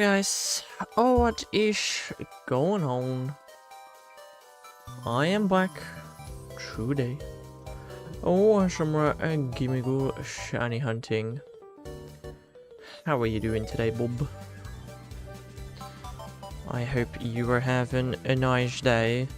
guys, what is going on? I am back today. Some Gimmighoul Shiny Hunting. How are you doing today, Bob? I hope you are having a nice day.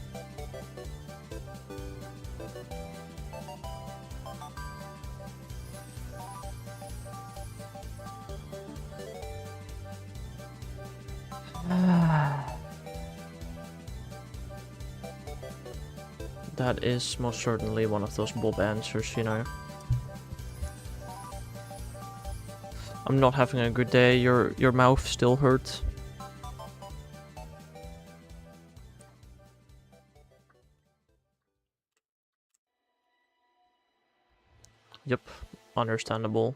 That is most certainly one of those Bob answers, you know. I'm not having a good day. Your mouth still hurts. Yep, understandable.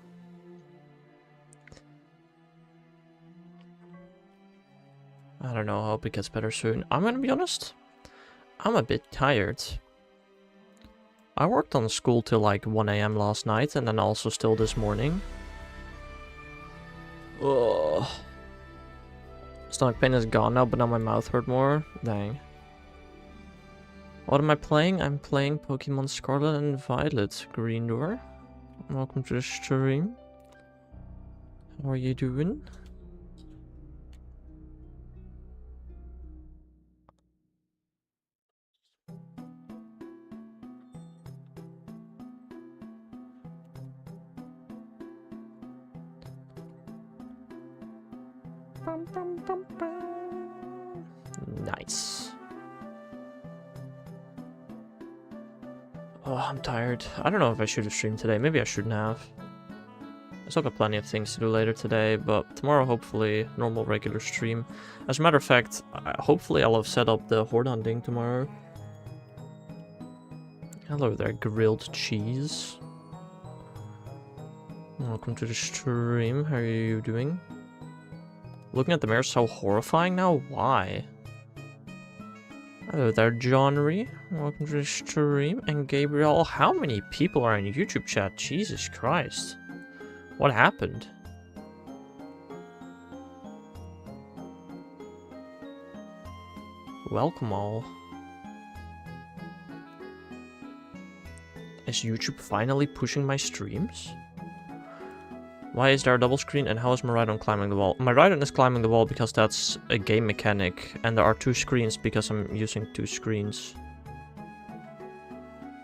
I don't know, I hope it gets better soon. I'm gonna be honest, I'm a bit tired. I worked on school till like 1 AM last night and then also still this morning. Ugh. Stomach pain is gone now, but now my mouth hurt more. Dang. What am I playing? I'm playing Pokemon Scarlet and Violet. Green Door. Welcome to the stream. How are you doing? Nice. Oh, I'm tired. I don't know if I should have streamed today. Maybe I shouldn't have. I still got plenty of things to do later today, but tomorrow hopefully normal regular stream. As a matter of fact, hopefully I'll have set up the horde hunting tomorrow. Hello there, grilled cheese. Welcome to the stream. How are you doing? Looking at the mirror so horrifying now? Why? Hello there, Johnry. Welcome to the stream. And Gabriel. How many people are in YouTube chat? Jesus Christ. What happened? Welcome all. Is YouTube finally pushing my streams? Why is there a double screen and how is my Rhydon climbing the wall? My Rhydon is climbing the wall because that's a game mechanic and there are two screens because I'm using two screens.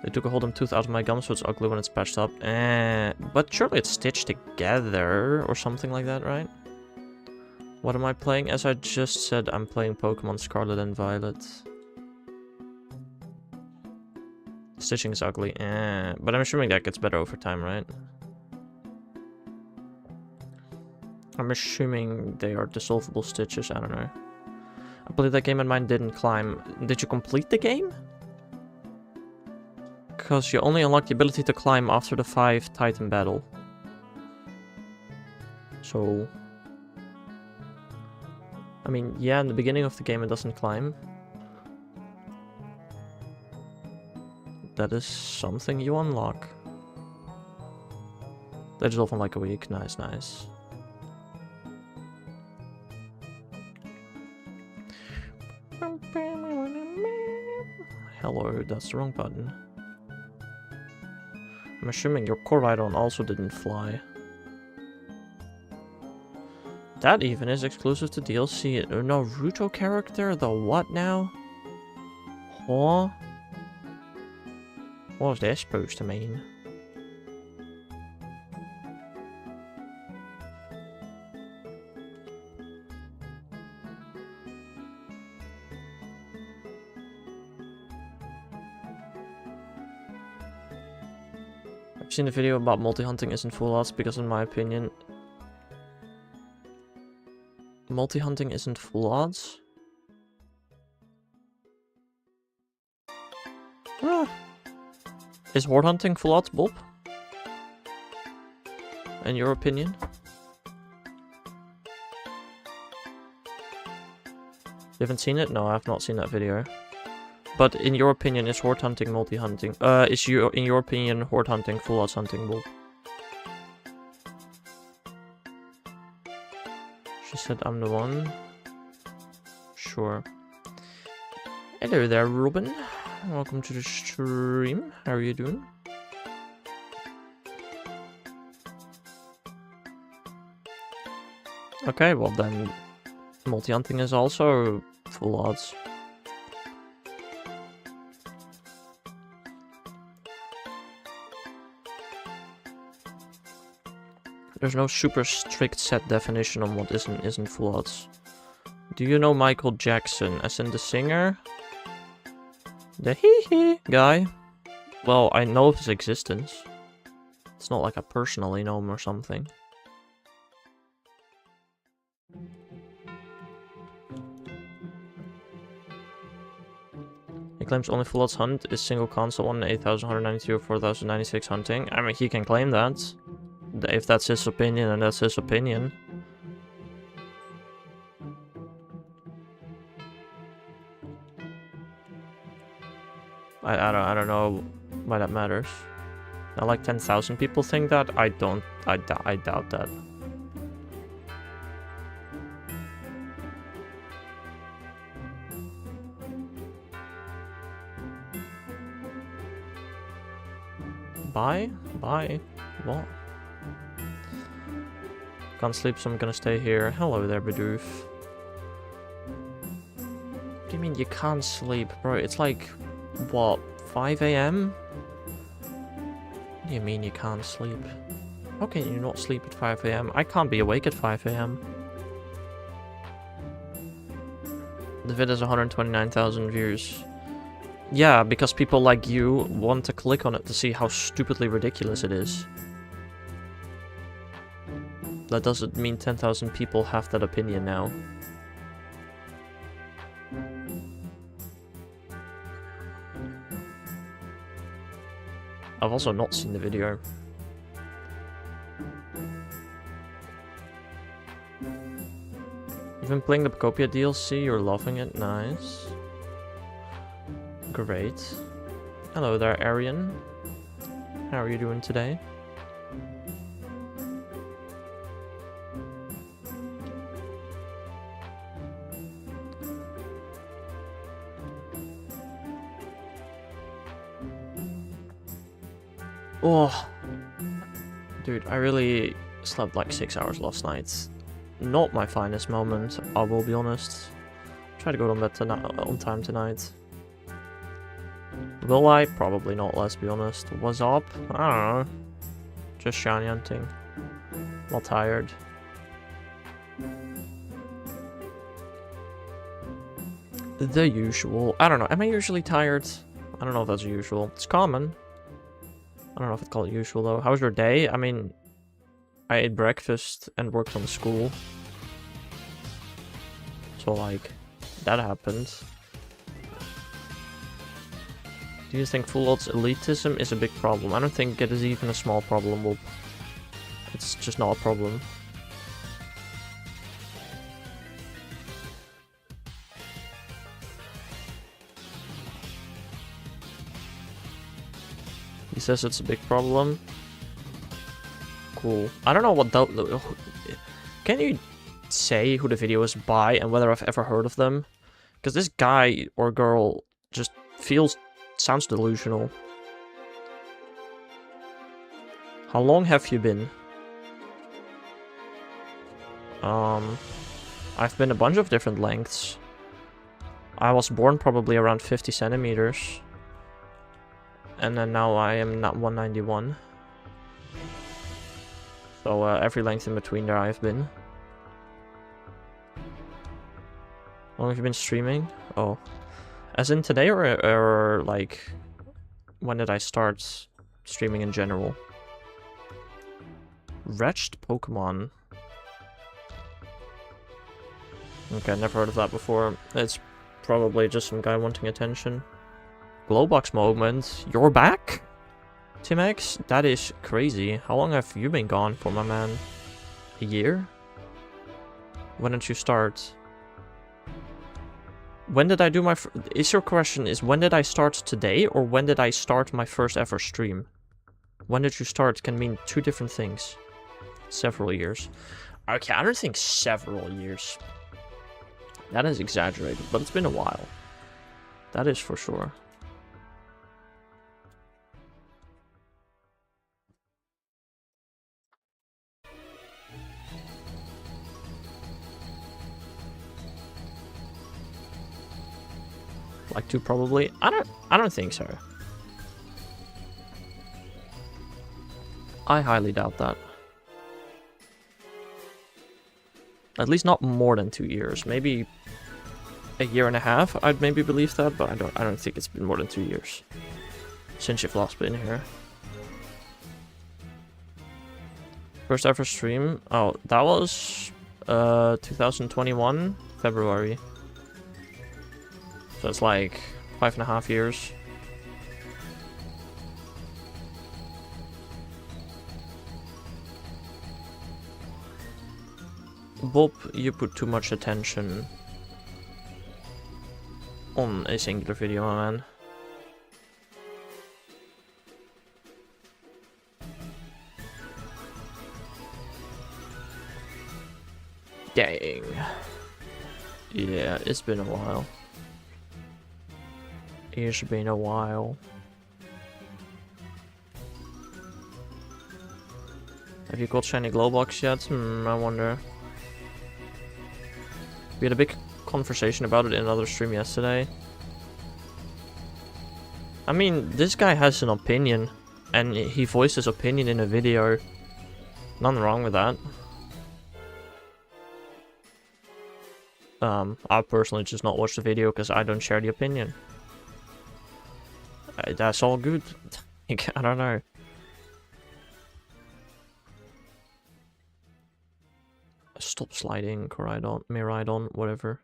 They took a Hold'em tooth out of my gum so it's ugly when it's patched up. But surely it's stitched together or something like that, right? What am I playing? As I just said, I'm playing Pokemon Scarlet and Violet. Stitching is ugly, but I'm assuming that gets better over time, right? I'm assuming they are dissolvable stitches, I don't know. I believe that game and mine didn't climb. Did you complete the game? Because you only unlock the ability to climb after the 5 Titan battle. So... I mean, yeah, in the beginning of the game it doesn't climb. That is something you unlock. They dissolve in like a week. Nice, nice. Hello, that's the wrong button. I'm assuming your core Rhydon also didn't fly. That even is exclusive to DLC. A Naruto character? The what now? Huh? What is that supposed to mean? I've seen a video about multi-hunting isn't full odds because in my opinion... Multi-hunting isn't full odds? Ah. Is horde hunting full odds, Bob? In your opinion? You haven't seen it? No, I have not seen that video. But in your opinion, is horde hunting multi-hunting? In your opinion, horde hunting full odds hunting, Bob? She said I'm the one. Sure. Hello there, Robin. Welcome to the stream. How are you doing? Okay, well then, multi-hunting is also full odds. There's no super strict set definition on what is and isn't full odds. Do you know Michael Jackson, as in the singer? The hee-hee guy? Well, I know of his existence. It's not like I personally know him or something. He claims only full odds hunt is single console on 8,192 or 4,096 hunting. I mean, he can claim that. If that's his opinion, and that's his opinion. I don't know why that matters. Now, like 10,000 people think that. I doubt that. Bye? What? Can't sleep, so I'm gonna stay here. Hello there, Bidoof. What do you mean you can't sleep, bro? It's like, what, 5 AM? What do you mean you can't sleep? How can you not sleep at 5 AM? I can't be awake at 5 AM. The vid has 129,000 views. Yeah, because people like you want to click on it to see how stupidly ridiculous it is. That doesn't mean 10,000 people have that opinion now. I've also not seen the video. You've been playing the Pocopia DLC, you're loving it, nice. Great. Hello there, Arian. How are you doing today? Oh, dude, I really slept like 6 hours last night. Not my finest moment, I will be honest. Try to go to bed on time tonight. Will I? Probably not, let's be honest. What's up? I don't know. Just shiny hunting. Well tired. The usual. I don't know. Am I usually tired? I don't know if that's usual. It's common. I don't know if I'd call it usual though. How was your day? I mean, I ate breakfast and worked on school. So like, that happened. Do you think full odds elitism is a big problem? I don't think it is even a small problem. Well, it's just not a problem. He says it's a big problem. Cool. I don't know what the... Can you say who the video is by and whether I've ever heard of them? Because this guy or girl just sounds delusional. How long have you been? I've been a bunch of different lengths. I was born probably around 50 centimeters. And then now I am not 191. So every length in between there I've been. How long have you been streaming? Oh. As in today or like... When did I start streaming in general? Wretched Pokemon. Okay, never heard of that before. It's probably just some guy wanting attention. Glowbox moment. You're back? Timex? That is crazy. How long have you been gone for, my man? A year? When did you start? When did I do my... Is your question is when did I start today or when did I start my first ever stream? When did you start can mean two different things. Several years. Okay, I don't think several years. That is exaggerated, but it's been a while. That is for sure. Like 2 probably. I don't think so. I highly doubt that. At least not more than 2 years. Maybe a year and a half. I'd maybe believe that, but I don't think it's been more than 2 years since you've last been here. First ever stream. Oh, that was 2021 February. So it's like 5.5 years. Bob, you put too much attention on a singular video, my man. Dang. Yeah, it's been a while. It's been a while. Have you caught Shiny Glowbox yet? I wonder. We had a big conversation about it in another stream yesterday. I mean, this guy has an opinion, and he voiced his opinion in a video. Nothing wrong with that. I personally just not watch the video because I don't share the opinion. That's all good. I don't know. Stop sliding, Miraidon, whatever.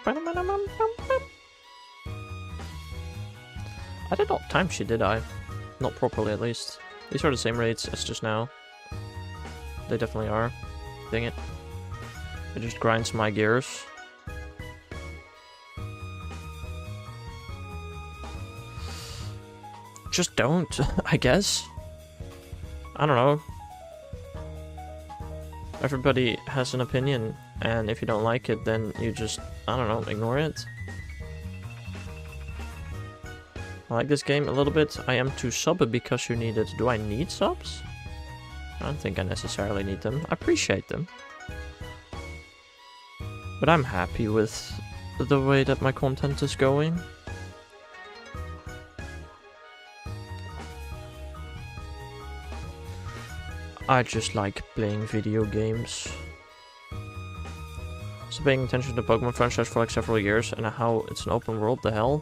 I did not timesheet, did I? Not properly, at least. These are the same rates as just now. They definitely are. Dang it. It just grinds my gears. Just don't, I guess. I don't know. Everybody has an opinion, and if you don't like it, then you just, I don't know, ignore it. I like this game a little bit. I am to sub it because you need it. Do I need subs? I don't think I necessarily need them. I appreciate them. But I'm happy with the way that my content is going. I just like playing video games. So paying attention to the Pokemon franchise for like several years and how it's an open world, the hell?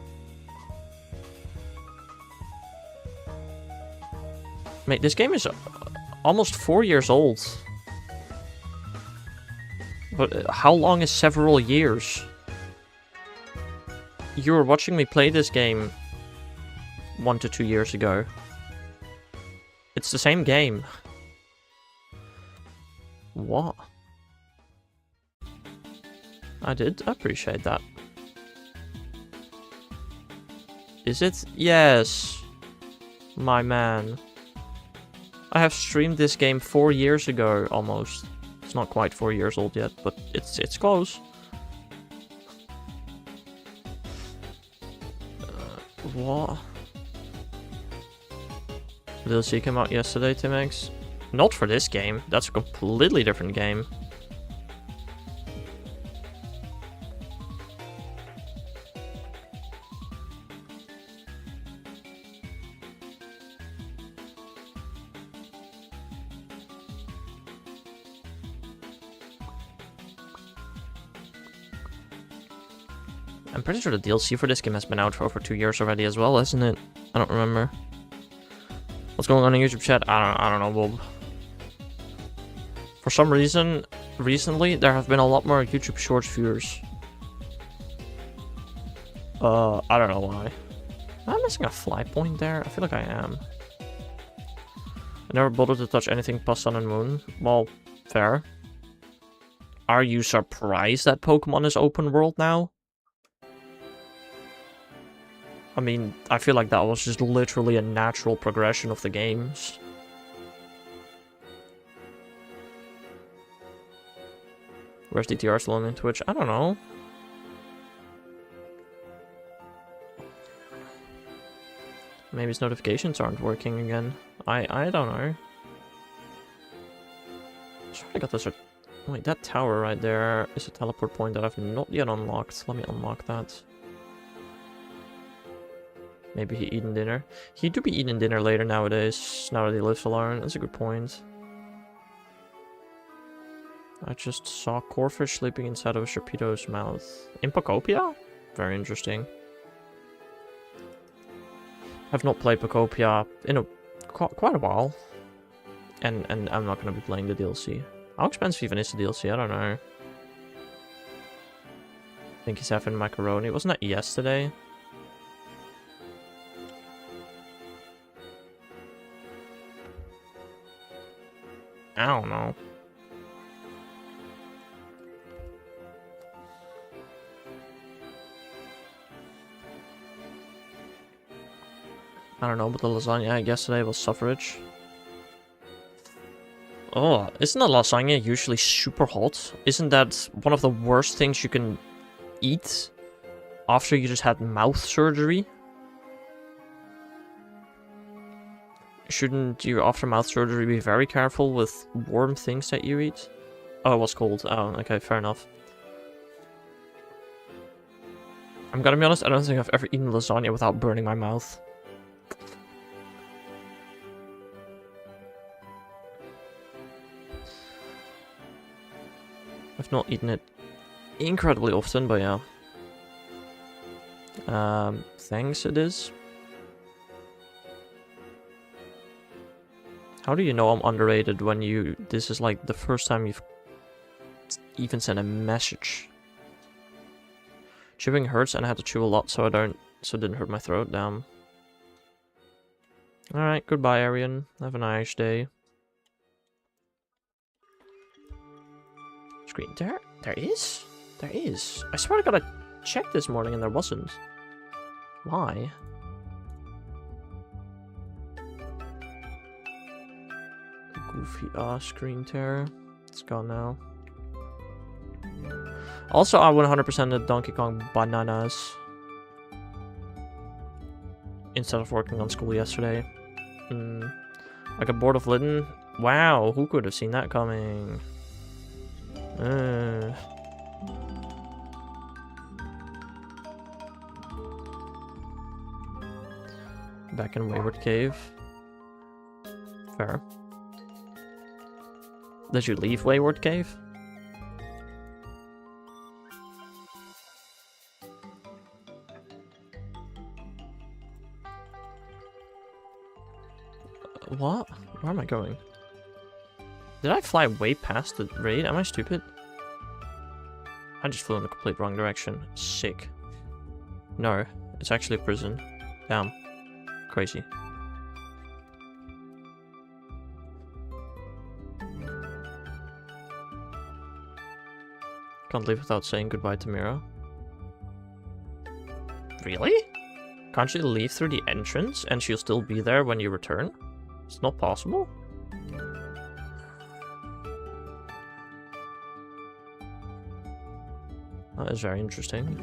Mate, this game is almost 4 years old. But how long is several years? You were watching me play this game 1 to 2 years ago. It's the same game. What? I did appreciate that. Is it? Yes. My man. I have streamed this game 4 years ago, almost. It's not quite 4 years old yet, but it's close. What? DLC came out yesterday, Timex? Not for this game. That's a completely different game. I'm pretty sure the DLC for this game has been out for over 2 years already as well, isn't it? I don't remember. What's going on in YouTube chat? I don't know, Bob. For some reason, recently, there have been a lot more YouTube Shorts viewers. I don't know why. Am I missing a fly point there? I feel like I am. I never bothered to touch anything past Sun and Moon. Well, fair. Are you surprised that Pokemon is open world now? I mean, I feel like that was just literally a natural progression of the games. Where's DTR still on Twitch? I don't know. Maybe his notifications aren't working again. I don't know. Sure, I got this. Wait, that tower right there is a teleport point that I've not yet unlocked. Let me unlock that. Maybe he eating dinner. He do be eating dinner later nowadays, now that he lives alone. That's a good point. I just saw Corfish sleeping inside of a Sharpedo's mouth. Impacopia? Very interesting. I've not played Pacopia in quite a while. And I'm not going to be playing the DLC. How expensive even is the DLC? I don't know. I think he's having macaroni. Wasn't that yesterday? I don't know. I don't know, but the lasagna yesterday was suffrage. Oh, isn't the lasagna usually super hot? Isn't that one of the worst things you can eat after you just had mouth surgery? Shouldn't you, after mouth surgery, be very careful with warm things that you eat? Oh, it was cold. Oh, okay, fair enough. I'm gonna be honest, I don't think I've ever eaten lasagna without burning my mouth. I've not eaten it incredibly often, but yeah. Thanks it is. How do you know I'm underrated when this is like the first time you've even sent a message? Chewing hurts and I had to chew a lot so it didn't hurt my throat, damn. Alright, goodbye Arian. Have a nice day. Screen, there is? There is. I swear I got a check this morning and there wasn't. Why? Goofy screen tear. It's gone now. Also, I 100% the Donkey Kong bananas instead of working on school yesterday. I got bored of Litten. Wow, who could have seen that coming? Back in Wayward Cave. Fair. Did you leave Wayward Cave? What? Where am I going? Did I fly way past the raid? Am I stupid? I just flew in the complete wrong direction. Sick. No, it's actually a prison. Damn. Crazy. Can't leave without saying goodbye to Mira. Really? Can't you leave through the entrance and she'll still be there when you return? It's not possible? That is very interesting.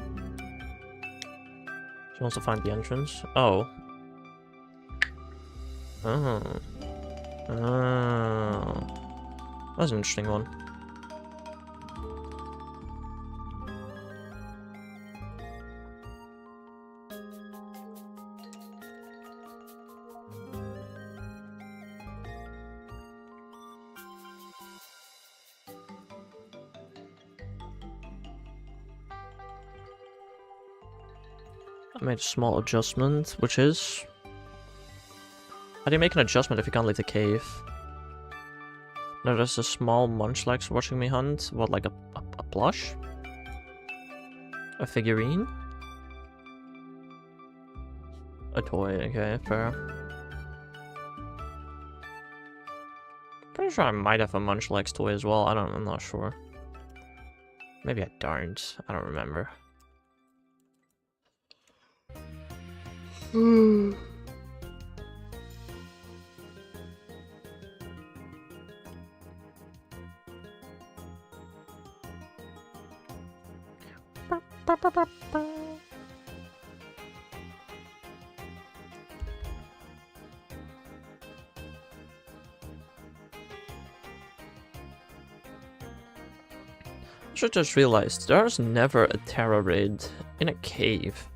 She wants to find the entrance. Oh. Oh. Oh. That's an interesting one. I made a small adjustment, which is... How do you make an adjustment if you can't leave the cave? No, there's a small Munchlax watching me hunt. What, like a plush? A figurine? A toy, okay, fair. Pretty sure I might have a Munchlax toy as well. I'm not sure. Maybe I don't. I don't remember. I just realized there's never a Terra raid in a cave.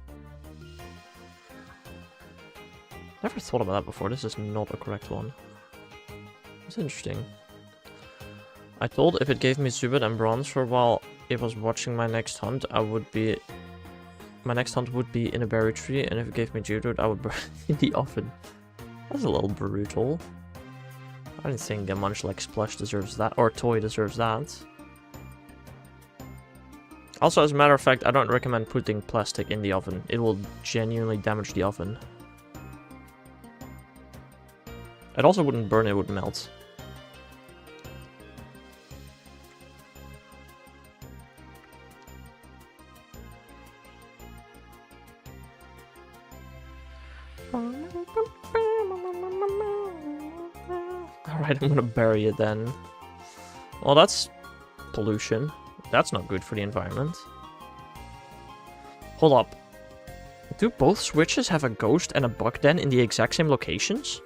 Never thought about that before. This is not a correct one. It's interesting. I thought if it gave me Zubid and Bronze for a while, it was watching my next hunt, my next hunt would be in a berry tree, and if it gave me Geodude, I would burn it in the oven. That's a little brutal. I didn't think a Munchlax Splash deserves that, or Toy deserves that. Also, as a matter of fact, I don't recommend putting plastic in the oven. It will genuinely damage the oven. It also wouldn't burn, it would melt. Alright, I'm gonna bury it then. Well, that's pollution. That's not good for the environment. Hold up. Do both switches have a ghost and a bug den in the exact same locations?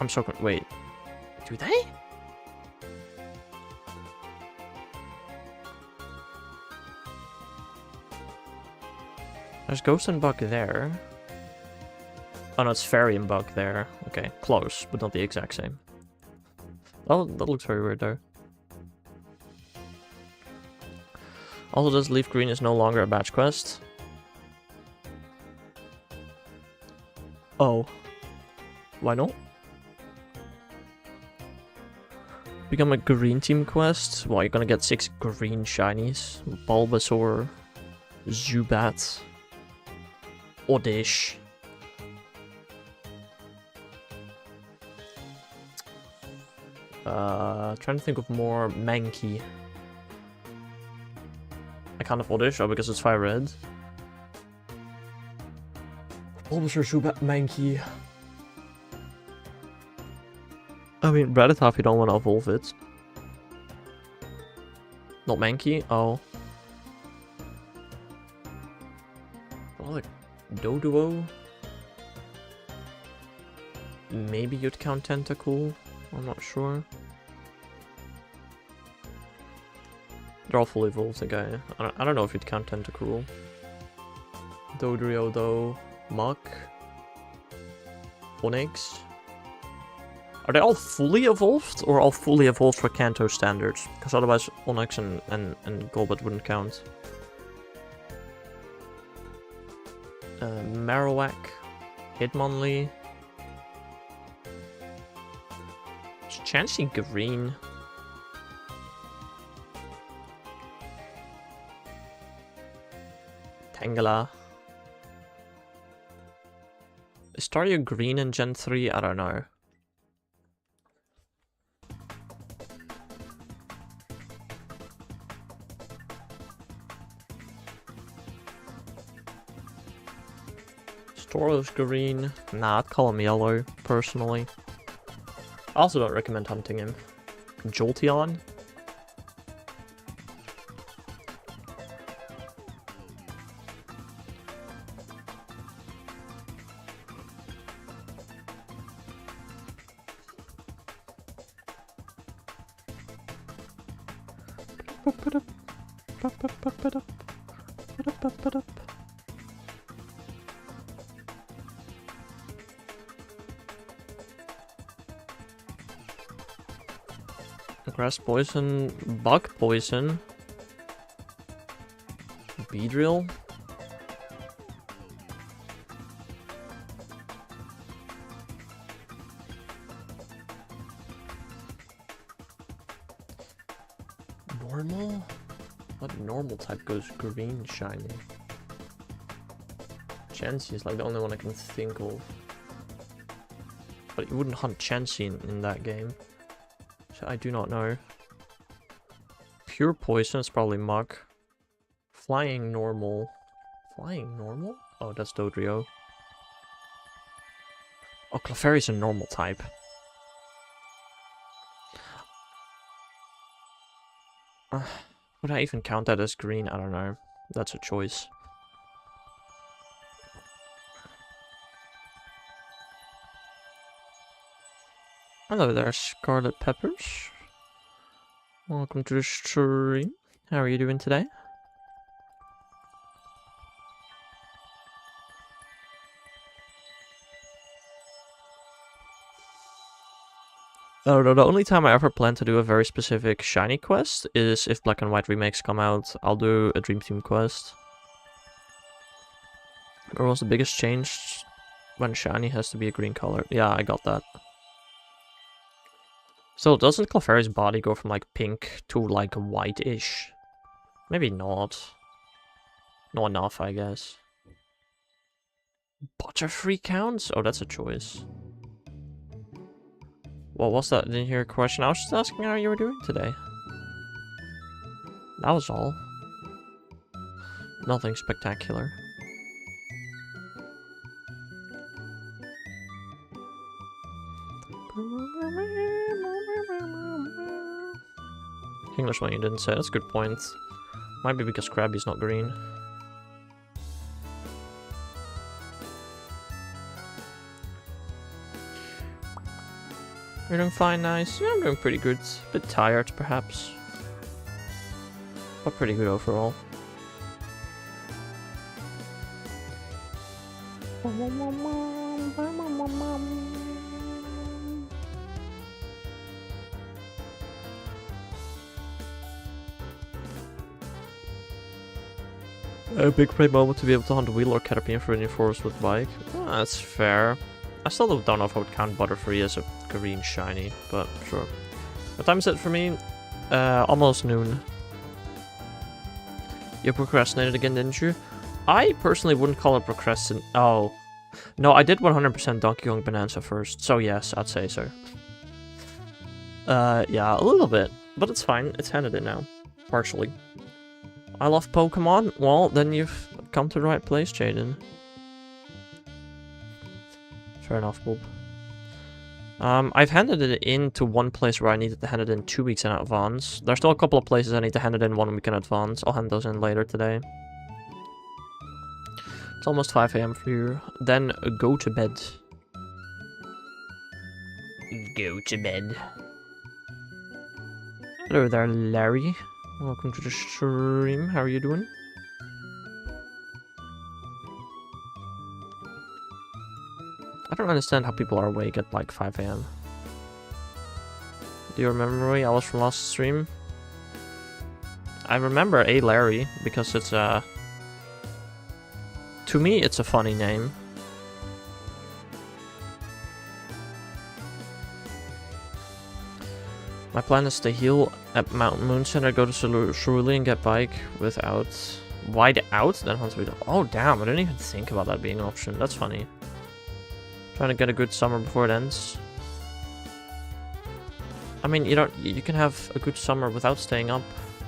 I'm so wait. Do they? There's ghost and bug there. Oh no, it's fairy and bug there. Okay, close, but not the exact same. Oh, that looks very weird though. Also, this Leaf Green is no longer a batch quest. Oh. Why not? Become a green team quest? Well, you're gonna get 6 green shinies. Bulbasaur, Zubat, Oddish. Trying to think of more. Mankey. I can't afford Oddish, because it's fire red. Bulbasaur, Zubat, Mankey. I mean, Rattata if you don't want to evolve it. Not Mankey? Oh. Oh, like Doduo? Maybe you'd count Tentacool? I'm not sure. They're all fully evolved, okay. I don't know if you'd count Tentacool. Dodrio though. Muk. Onix. Are they all fully evolved, or all fully evolved for Kanto standards? Because otherwise Onix and Golbat wouldn't count. Marowak. Hitmonlee. Is Chansey green? Tangela. Is Staryu green in Gen 3? I don't know. Storo's green. Nah, I'd call him yellow, personally. I also don't recommend hunting him. Jolteon? Grass poison, bug poison, Beedrill. Normal? What normal type goes green shiny? Chansey is like the only one I can think of. But you wouldn't hunt Chansey in that game. So I do not know. Pure poison is probably Muk. Flying normal. Flying normal? Oh, that's Dodrio. Oh, Clefairy's a normal type. Would I even count that as green? I don't know. That's a choice. Hello there, Scarlet Peppers. Welcome to the stream. How are you doing today? I don't know, the only time I ever plan to do a very specific shiny quest is if Black and White remakes come out. I'll do a Dream Team quest. Or was the biggest change when shiny has to be a green color? Yeah, I got that. So doesn't Clefairy's body go from like pink to like white-ish? Maybe not. Not enough, I guess. Butterfree counts? Oh, that's a choice. What was that? Didn't hear a question. I was just asking how you were doing today. That was all. Nothing spectacular. English one you didn't say. That's a good point. Might be because Krabby's not green. You're doing fine, nice. Yeah, I'm doing pretty good. A bit tired, perhaps. But pretty good overall. A big play moment to be able to hunt Wheel or Caterpie for any forest with bike. Oh, that's fair. I still don't know if I would count Butterfree as a green shiny, but sure. What time is it for me? Almost noon. You procrastinated again, didn't you? I personally wouldn't call it procrastinate. Oh. No, I did 100% Donkey Kong Bonanza first, so yes, I'd say so. Yeah, a little bit, but it's fine. It's handed in now. Partially. I love Pokemon? Well, then you've come to the right place, Jaden. Fair enough, Bob. I've handed it in to one place where I needed to hand it in 2 weeks in advance. There's still a couple of places I need to hand it in 1 week in advance. I'll hand those in later today. It's almost 5 AM for you. Then go to bed. Go to bed. Hello there, Larry. Welcome to the stream. How are you doing? I don't understand how people are awake at like 5 AM. Do you remember me? I was from last stream. I remember a Larry because it's to me it's a funny name. My plan is to heal at Mountain Moon Center, go to Cerulean and get bike without wide out, then hunt with. Oh damn, I didn't even think about that being an option. That's funny. Trying to get a good summer before it ends. I mean, you can have a good summer without staying up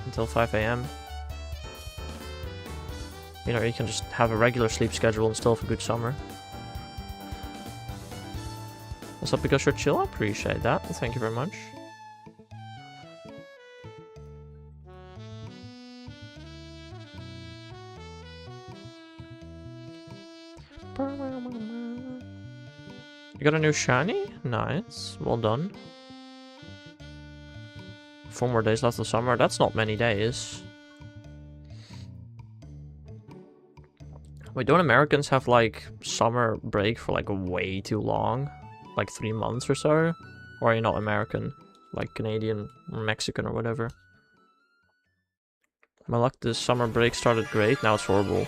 until 5 AM. You know, you can just have a regular sleep schedule and still have a good summer. What's up because you're chill? I appreciate that. Thank you very much. You got a new shiny? Nice. Well done. 4 more days left of summer. That's not many days. Wait, don't Americans have like summer break for like way too long? Like 3 months or so? Or are you not American? Like Canadian or Mexican or whatever? My luck, this summer break started great. Now it's horrible.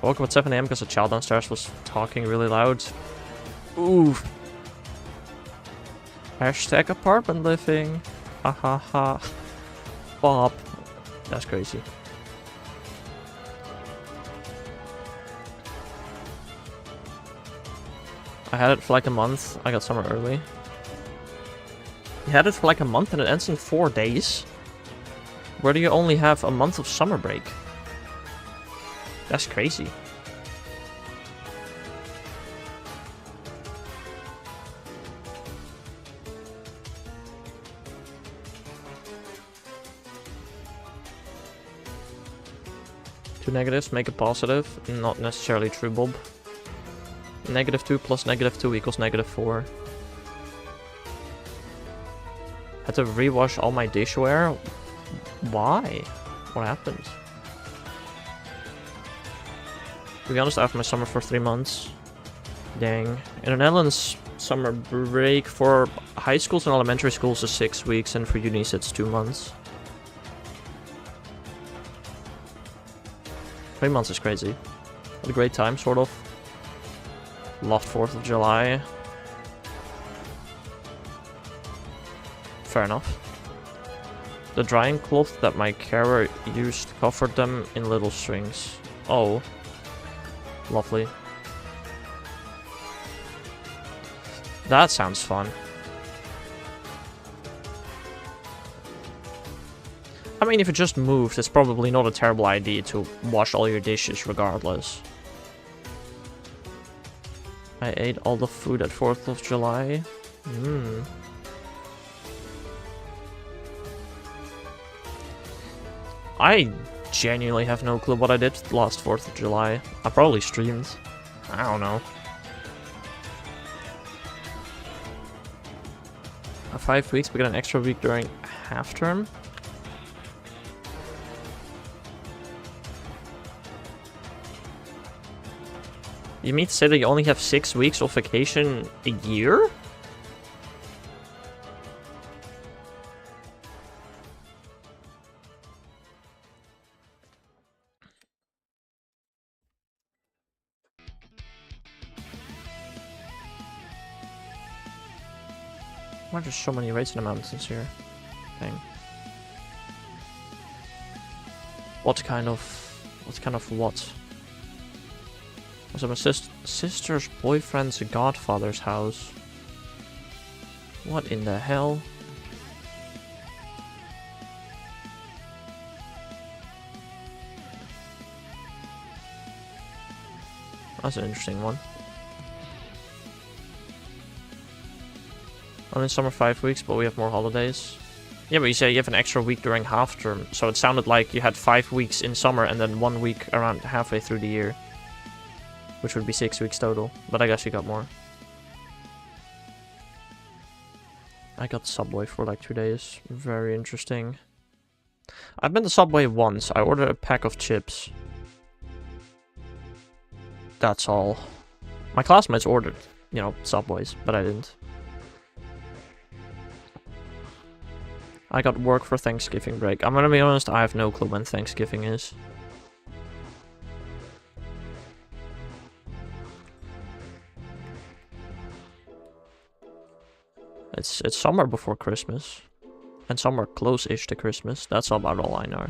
I woke up at 7 AM because a child downstairs was talking really loud. Oof. Hashtag apartment living. Ha ha ha. Bob. That's crazy. I had it for like a month. I got summer early. You had it for like a month and it ends in 4 days? Where do you only have a month of summer break? That's crazy. Two negatives make a positive. Not necessarily true, Bob. -2 plus -2 equals -4. Had to rewash all my dishware? Why? What happened? To be honest, I have my summer for 3 months. Dang. In the Netherlands, summer break for high schools and elementary schools is 6 weeks, and for unis it's 2 months. 3 months is crazy. Had a great time, sort of. Loved 4th of July. Fair enough. The drying cloth that my carer used covered them in little strings. Oh. Lovely. That sounds fun. I mean, if you just moved, it's probably not a terrible idea to wash all your dishes regardless. I ate all the food at 4th of July. I genuinely have no clue what I did last 4th of July. I probably streamed. I don't know. 5 weeks, we get an extra week during half term. You mean to say that you only have 6 weeks of vacation a year? Why are there so many raids in the mountains here? Dang. What kind of what? Was it my sister's boyfriend's godfather's house? What in the hell? That's an interesting one. I'm in summer 5 weeks, but we have more holidays. Yeah, but you say you have an extra week during half term, so it sounded like you had 5 weeks in summer and then 1 week around halfway through the year. Which would be 6 weeks total, but I guess you got more. I got Subway for like 2 days. Very interesting. I've been to Subway once. I ordered a pack of chips. That's all. My classmates ordered, you know, Subways, but I didn't. I got work for Thanksgiving break. I'm gonna be honest, I have no clue when Thanksgiving is. It's somewhere before Christmas. And somewhere close-ish to Christmas. That's about all I know.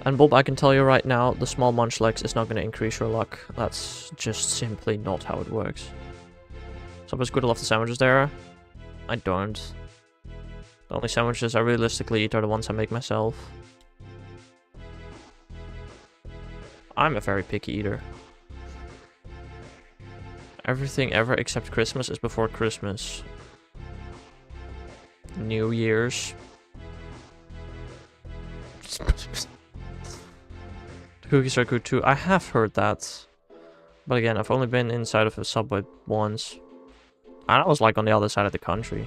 And Bob, I can tell you right now, the small Munchlax is not going to increase your luck. That's just simply not how it works. So it's good to love the sandwiches there. I don't. The only sandwiches I realistically eat are the ones I make myself. I'm a very picky eater. Everything ever except Christmas is before Christmas. New Year's. The cookies are good too. I have heard that. But again, I've only been inside of a Subway once. And I was like on the other side of the country.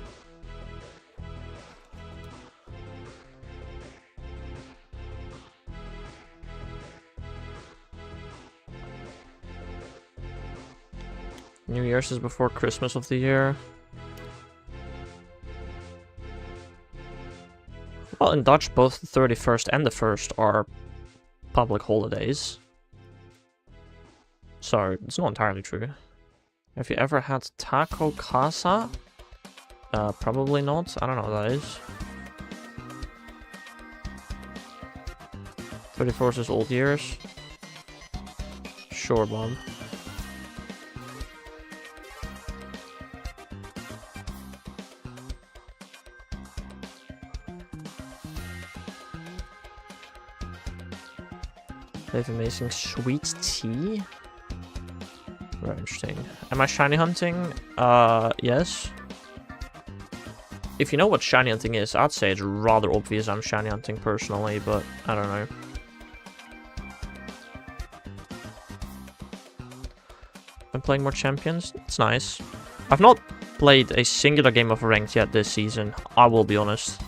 New Year's is before Christmas of the year. Well, in Dutch, both the 31st and the 1st are public holidays. So, it's not entirely true. Have you ever had taco casa? Probably not. I don't know what that is. 31st is Old Year's. Sure, Bob. They have amazing sweet tea. Very interesting. Am I shiny hunting? Yes. if you know what shiny hunting is, I'd say it's rather obvious I'm shiny hunting personally, but I don't know. I'm playing more champions. It's nice. I've not played a singular game of ranked yet this season, I will be honest.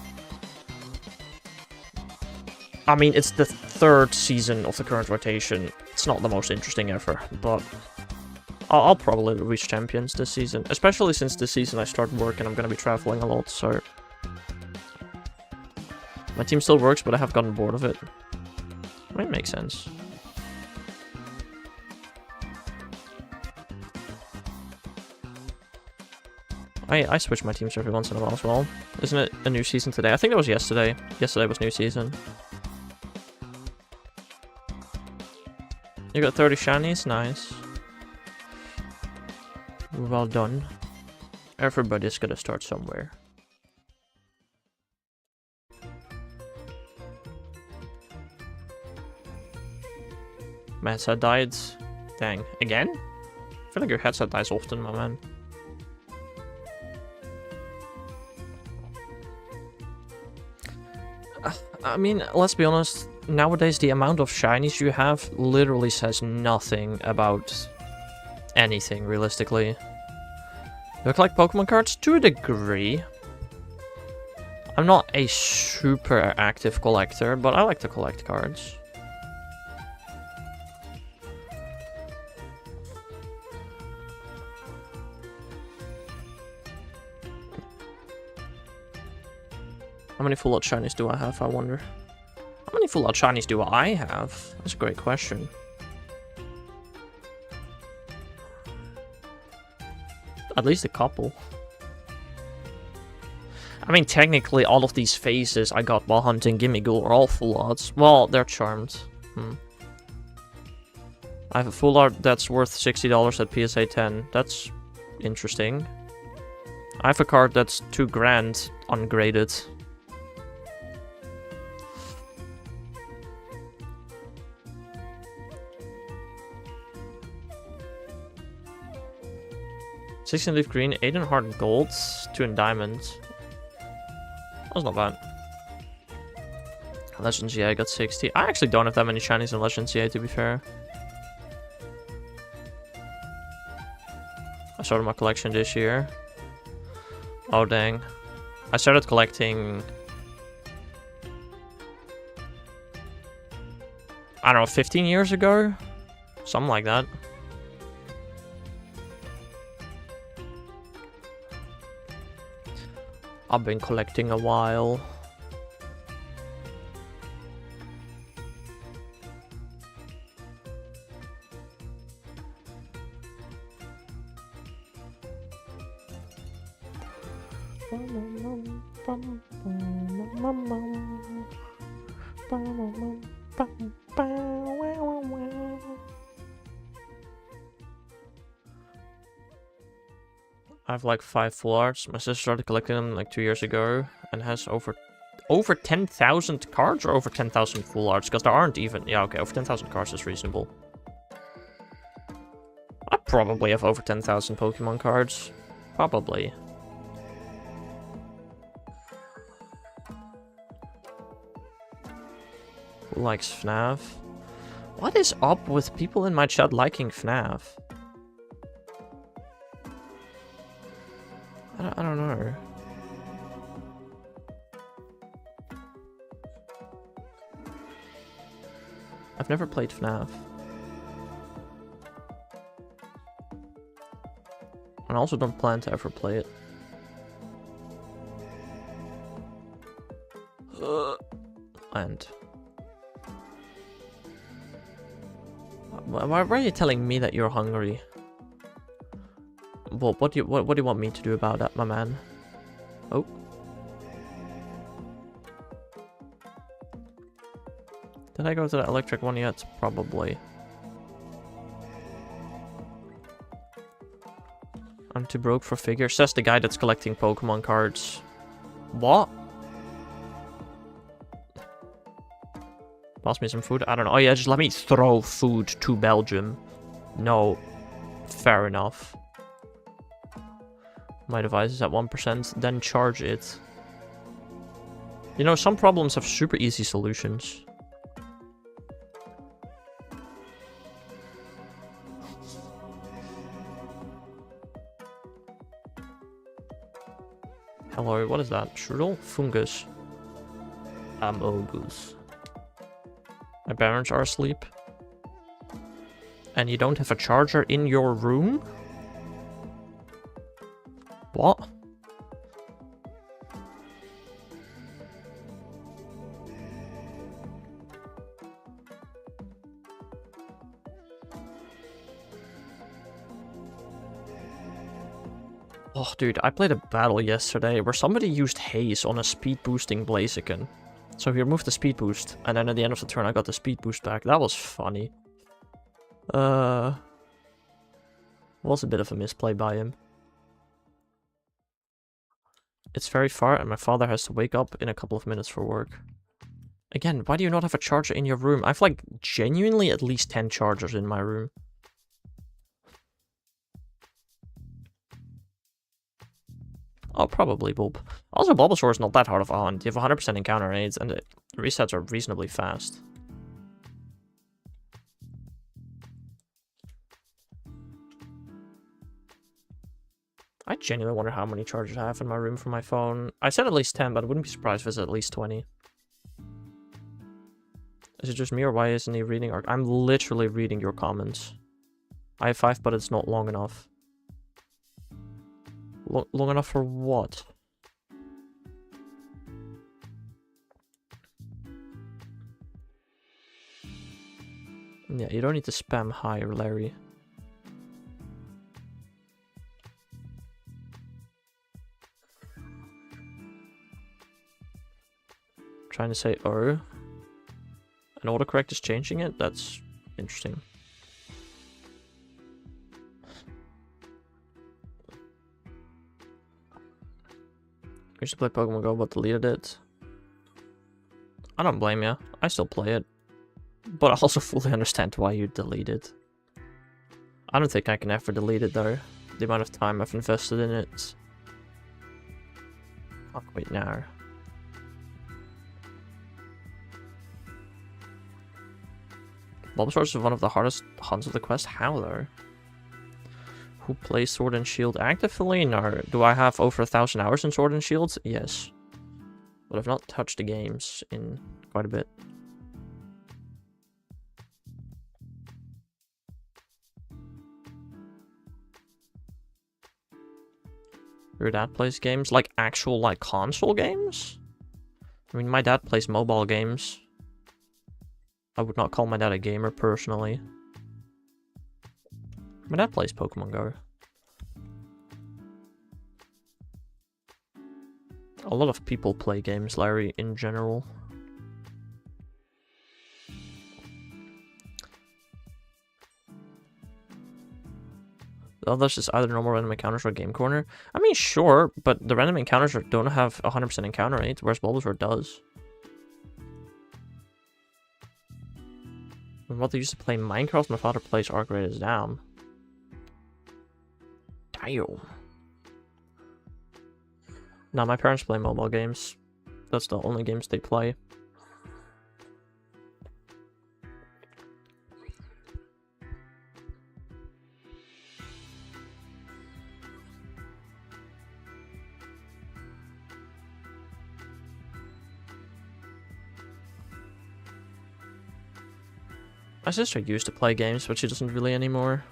I mean, it's the 3rd season of the current rotation. It's not the most interesting ever, but I'll probably reach champions this season. Especially since this season I start work and I'm going to be traveling a lot, so... My team still works, but I have gotten bored of it. I mean, it makes sense. I switch my teams every once in a while as well. Isn't it a new season today? I think it was yesterday. Yesterday was new season. You got 30 shinies? Nice. Well done. Everybody's gonna start somewhere. My headset died. Dang. Again? I feel like your headset dies often, my man. I mean, let's be honest, nowadays the amount of shinies you have literally says nothing about anything, realistically. Do I collect Pokemon cards? To a degree. I'm not a super active collector, but I like to collect cards. How many full-out shinies do I have, I wonder? How many full-out shinies do I have? That's a great question. At least a couple. I mean, technically, all of these phases I got while hunting Gimmighoul are all full-outs. Well, they're charmed. I have a full-out that's worth $60 at PSA 10. That's interesting. I have a card that's $2 grand ungraded. $16 leaf green, 8 in hard gold, 2 in diamonds. That was not bad. Legends, yeah, I got 60. I actually don't have that many shinies in Legends, yeah, to be fair. I started my collection this year. Oh, dang. I started collecting... I don't know, 15 years ago? Something like that. I've been collecting a while. I have like 5 full arts. My sister started collecting them like 2 years ago and has over 10,000 cards or over 10,000 full arts, because there aren't even. Yeah, okay, over 10,000 cards is reasonable. I probably have over 10,000 Pokemon cards. Probably. Who likes FNAF? What is up with people in my chat liking FNAF? I don't know. I've never played FNAF. And I also don't plan to ever play it. And why are you telling me that you're hungry? Well, what do you want me to do about that, my man? Oh. Did I go to that electric one yet? Probably. I'm too broke for figures. Says the guy that's collecting Pokemon cards. What? Pass me some food? I don't know. Oh yeah, just let me throw food to Belgium. No. Fair enough. my device is at 1%, then charge it. You know, some problems have super easy solutions. Hello, what is that? Strudel? Fungus. Amogus. My parents are asleep. And you don't have a charger in your room? What? Oh, dude, I played a battle yesterday where somebody used haze on a speed boosting Blaziken. So he removed the speed boost, and then at the end of the turn I got the speed boost back. That was funny. Was a bit of a misplay by him. It's very far, and my father has to wake up in a couple of minutes for work. Again, why do you not have a charger in your room? I have, like, genuinely at least 10 chargers in my room. Oh, probably Bulb. Also, Bulbasaur is not that hard of a hunt. You have 100% encounter rates, and the resets are reasonably fast. I genuinely wonder how many chargers I have in my room for my phone. I said at least 10, but I wouldn't be surprised if it's at least 20. Is it just me, or why isn't he reading? I'm literally reading your comments. I have 5, but it's not long enough. Long enough for what? Yeah, you don't need to spam higher, Larry. Trying to say oh. And autocorrect is changing it? That's interesting. I used to play Pokemon Go, but deleted it. I don't blame you. I still play it. But I also fully understand why you delete it. I don't think I can ever delete it though. The amount of time I've invested in it. I'll quit now. Bulbasaur is one of the hardest hunts of the quest. How though? Who plays Sword and Shield actively? No. Do I have over 1,000 hours in Sword and Shield? Yes. But I've not touched the games in quite a bit. Your dad plays games? Like actual like console games? I mean, my dad plays mobile games. I would not call my dad a gamer personally. My dad plays Pokemon Go. A lot of people play games, Larry, in general. The others is either normal random encounters or game corner. I mean, sure, but the random encounters don't have 100% encounter rate, whereas Bulbasaur does. When mother used to play Minecraft, my father plays Arc Raiders down. Damn. Now my parents play mobile games. That's the only games they play. My sister used to play games, but she doesn't really anymore.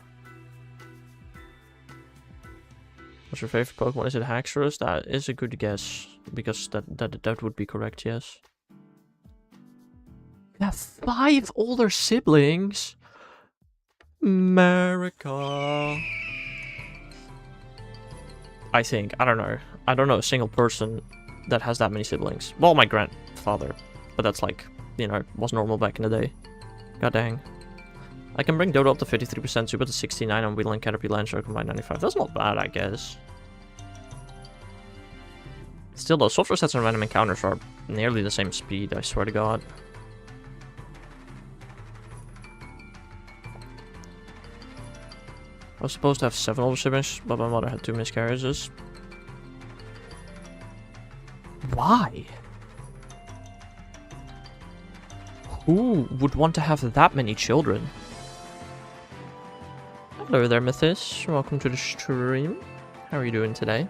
What's your favorite Pokemon? Is it Haxorus? That is a good guess, because that would be correct, yes. You have 5 older siblings? America. I think. I don't know. I don't know a single person that has that many siblings. Well, my grandfather. But that's like, you know, was normal back in the day. God dang. I can bring Dodo up to 53%, Zubat to 69, and Weedle and Caterpie Lancer combined 95. That's not bad, I guess. Still though, soft resets and random encounters are nearly the same speed, I swear to god. I was supposed to have 7 older siblings, but my mother had 2 miscarriages. Why? Who would want to have that many children? Hello there, Mythis. Welcome to the stream. How are you doing today?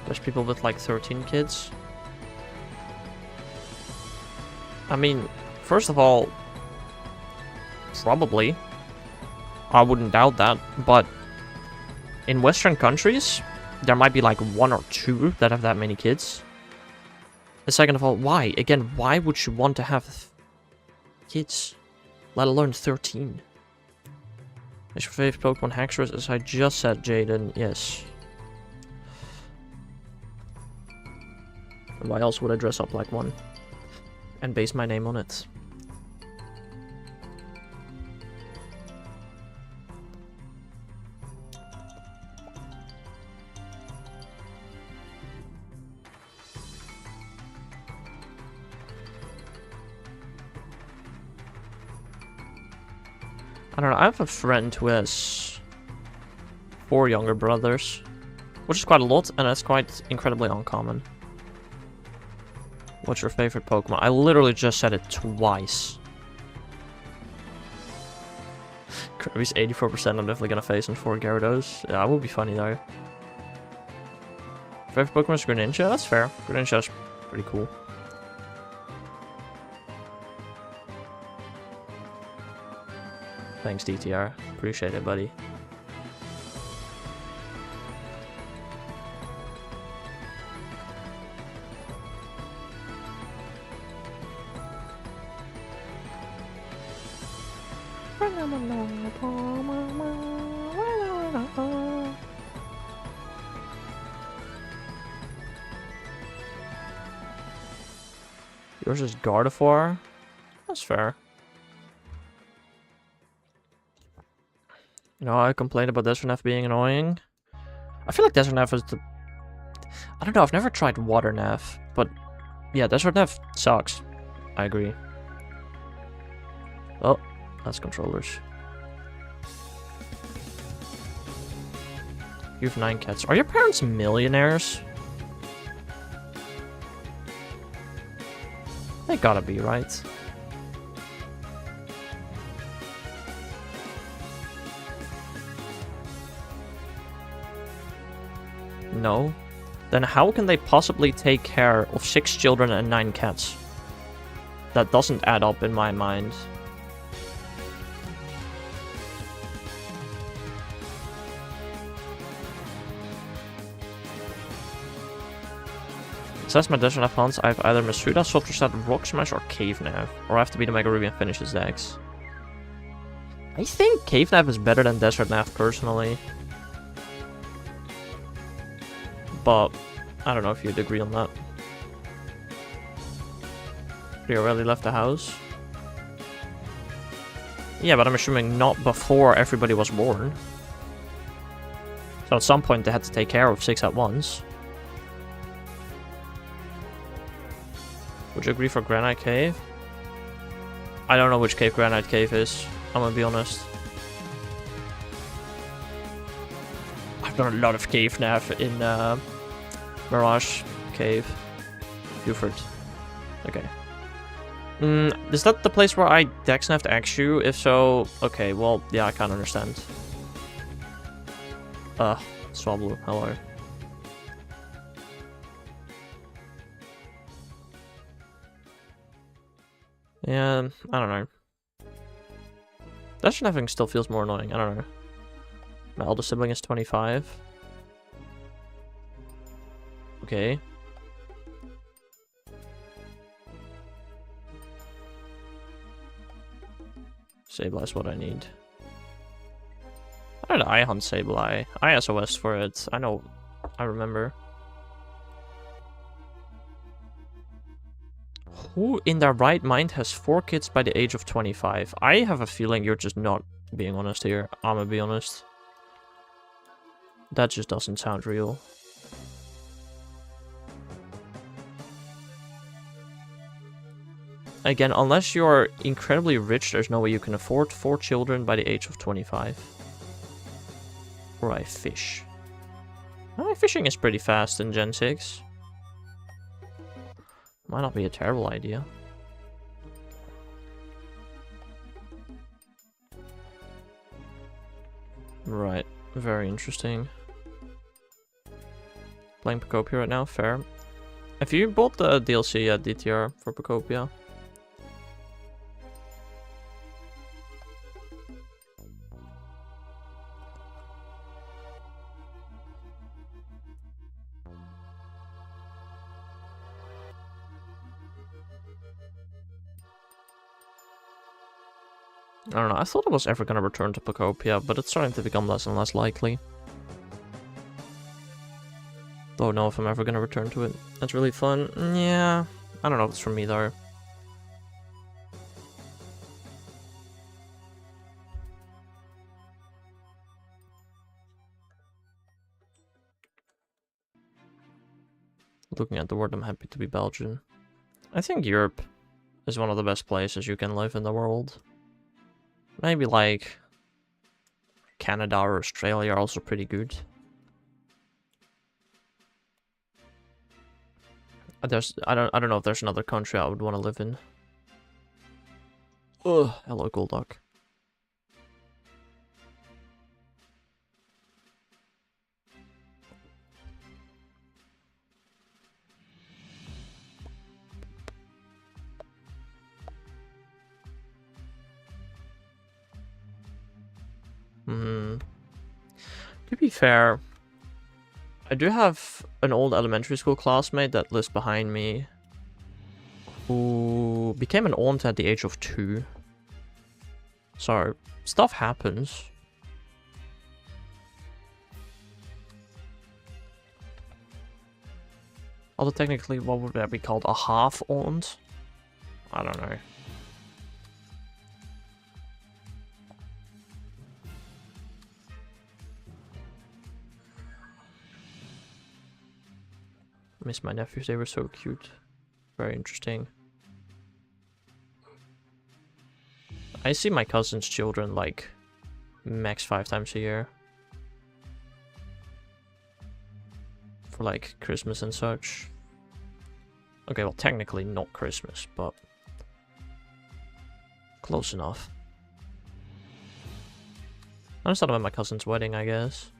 There's people with like 13 kids. I mean, first of all, probably. I wouldn't doubt that, but in Western countries, there might be like 1 or 2 that have that many kids. And second of all, why? Again, why would you want to have kids? Let alone 13. Is your favorite Pokemon Haxorus? As I just said, Jaden, yes. Why else would I dress up like one? And base my name on it. I don't know, I have a friend who has 4 younger brothers, which is quite a lot, and that's quite incredibly uncommon. What's your favorite Pokemon? I literally just said it twice. Kirby's 84%, I'm definitely gonna face in 4 Gyarados. Yeah, that would be funny though. Favorite Pokemon is Greninja? That's fair. Greninja's pretty cool. Thanks, DTR. Appreciate it, buddy. Yours is Gardevoir? That's fair. You know, I complained about Desert being annoying. I feel like Desert is the... I don't know, I've never tried Water Nav, but yeah, Desert sucks. I agree. Oh, that's controllers. You have 9 cats. Are your parents millionaires? They gotta be, right? No. Then how can they possibly take care of 6 children and 9 cats? That doesn't add up in my mind. Says my Desert Nav hunts, I have either Masuda, Soft Reset, Rock Smash, or Cave Nav. Or I have to be the Mega Ruby and finish his decks. I think Cave Nav is better than Desert Nav personally. But I don't know if you'd agree on that. You already left the house? Yeah, but I'm assuming not before everybody was born. So at some point they had to take care of 6 at once. Would you agree for Granite Cave? I don't know which cave Granite Cave is. I'm gonna be honest. I've done a lot of Cave Nav in Mirage Cave. Buford. Okay. Is that the place where I Dex Nav to Axu? If so, okay, well, yeah, I can't understand. Swablu, hello. Yeah, I don't know. That Naving still feels more annoying, I don't know. My eldest sibling is 25. Okay. Sableye is what I need. How did I hunt Sableye? I SOS for it. I know. I remember. Who in their right mind has 4 kids by the age of 25? I have a feeling you're just not being honest here. I'm gonna be honest. That just doesn't sound real. Again, unless you're incredibly rich, there's no way you can afford 4 children by the age of 25. Or I fish. Fishing is pretty fast in Gen 6. Might not be a terrible idea. Right, very interesting. Playing Pocopia right now, fair. Have you bought the DLC at DTR for Pocopia? I don't know, I thought I was ever gonna return to Pocopia, but it's starting to become less and less likely. Don't know if I'm ever gonna return to it. That's really fun. Yeah, I don't know if it's for me though. Looking at the world, I'm happy to be Belgian. I think Europe is one of the best places you can live in the world. Maybe like Canada or Australia are also pretty good. I don't know if there's another country I would want to live in. Ugh, hello Golduck. To be fair, I do have an old elementary school classmate that lives behind me who became an aunt at the age of 2. So, stuff happens. Although technically, what would that be called? A half aunt? I don't know. Miss my nephews, they were so cute. Very interesting. I see my cousin's children like max 5 times a year. For like Christmas and such. Okay, well technically not Christmas, but close enough. I just thought about my cousin's wedding, I guess.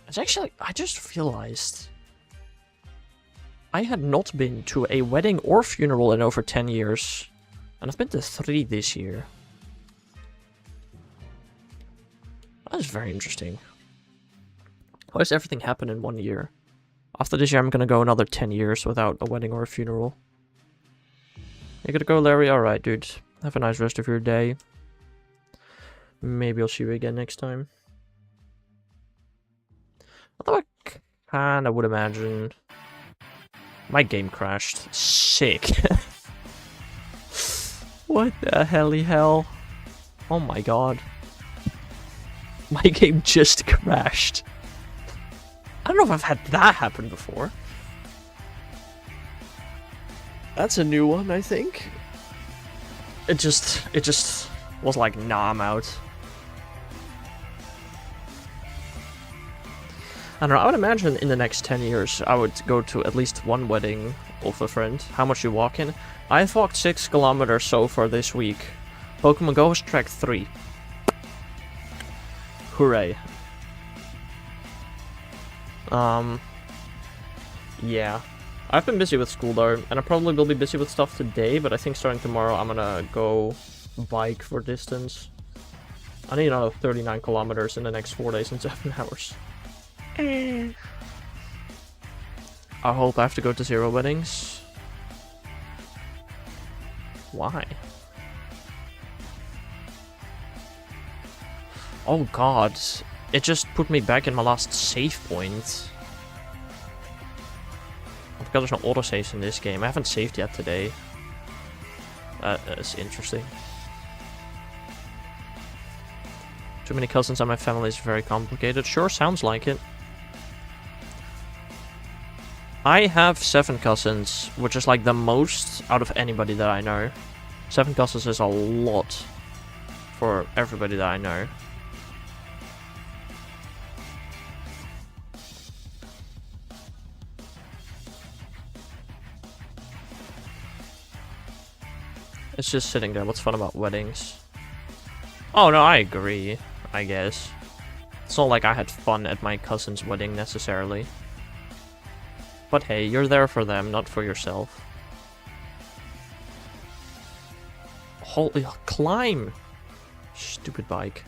It's actually, I just realized I had not been to a wedding or funeral in over 10 years. And I've been to 3 this year. That is very interesting. Why does everything happen in 1 year? After this year, I'm gonna go another 10 years without a wedding or a funeral. You gotta go, Larry? Alright, dude. Have a nice rest of your day. Maybe I'll see you again next time. Although I kinda would imagine... My game crashed. Sick. What the helly hell? Oh my god. My game just crashed. I don't know if I've had that happen before. That's a new one, I think. It just was like, nah, I'm out. I don't know, I would imagine in the next 10 years I would go to at least one wedding of a friend. How much you walk in? I've walked 6 kilometers so far this week. Pokemon Go has tracked 3. Hooray. Yeah. I've been busy with school though, and I probably will be busy with stuff today, but I think starting tomorrow I'm gonna go bike for distance. I need another 39 kilometers in the next 4 days and 7 hours. I hope I have to go to 0 weddings. Why? Oh god, it just put me back in my last save point. I forgot there's no autosaves in this game. I haven't saved yet today. That's interesting. Too many cousins and my family is very complicated. Sure, sounds like it. I have 7 cousins, which is like the most out of anybody that I know. 7 cousins is a lot for everybody that I know. It's just sitting there. What's fun about weddings? Oh no, I agree, I guess. It's not like I had fun at my cousin's wedding necessarily. But hey, you're there for them, not for yourself. Holy, climb! Stupid bike.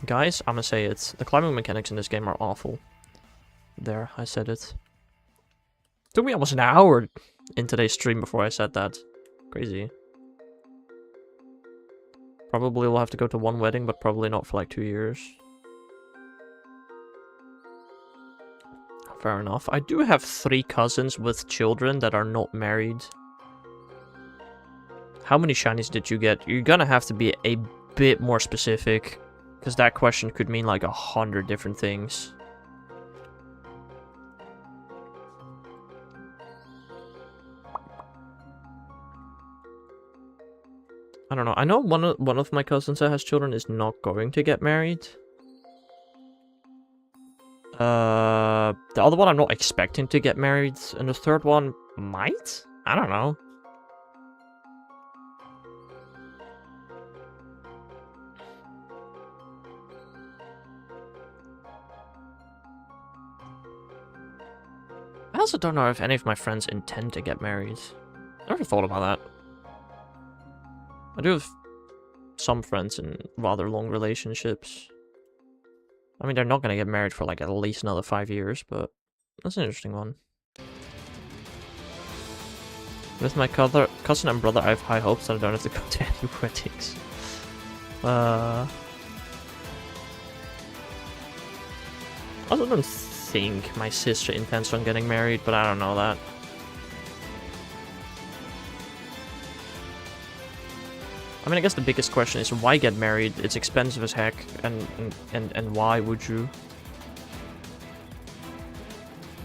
Guys, I'm gonna say it. The climbing mechanics in this game are awful. There, I said it. Took me almost an hour in today's stream before I said that. Crazy. Probably will have to go to one wedding, but probably not for like 2 years. Fair enough. I do have 3 cousins with children that are not married. How many shinies did you get? You're gonna have to be a bit more specific, because that question could mean like 100 different things. I don't know. I know one of my cousins that has children is not going to get married. The other one I'm not expecting to get married, and the third one might? I don't know. I also don't know if any of my friends intend to get married. I never thought about that. I do have some friends in rather long relationships. I mean, they're not going to get married for like at least another 5 years, but that's an interesting one. With my cousin and brother, I have high hopes that I don't have to go to any weddings. I also don't think my sister intends on getting married, but I don't know that. I mean, I guess the biggest question is why get married? It's expensive as heck, and why would you?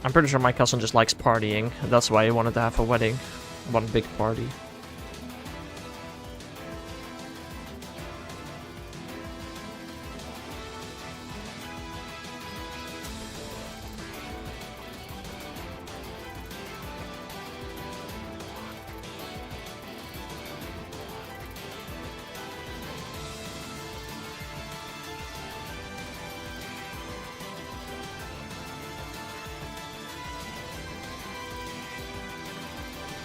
I'm pretty sure my cousin just likes partying. That's why he wanted to have a wedding. One big party.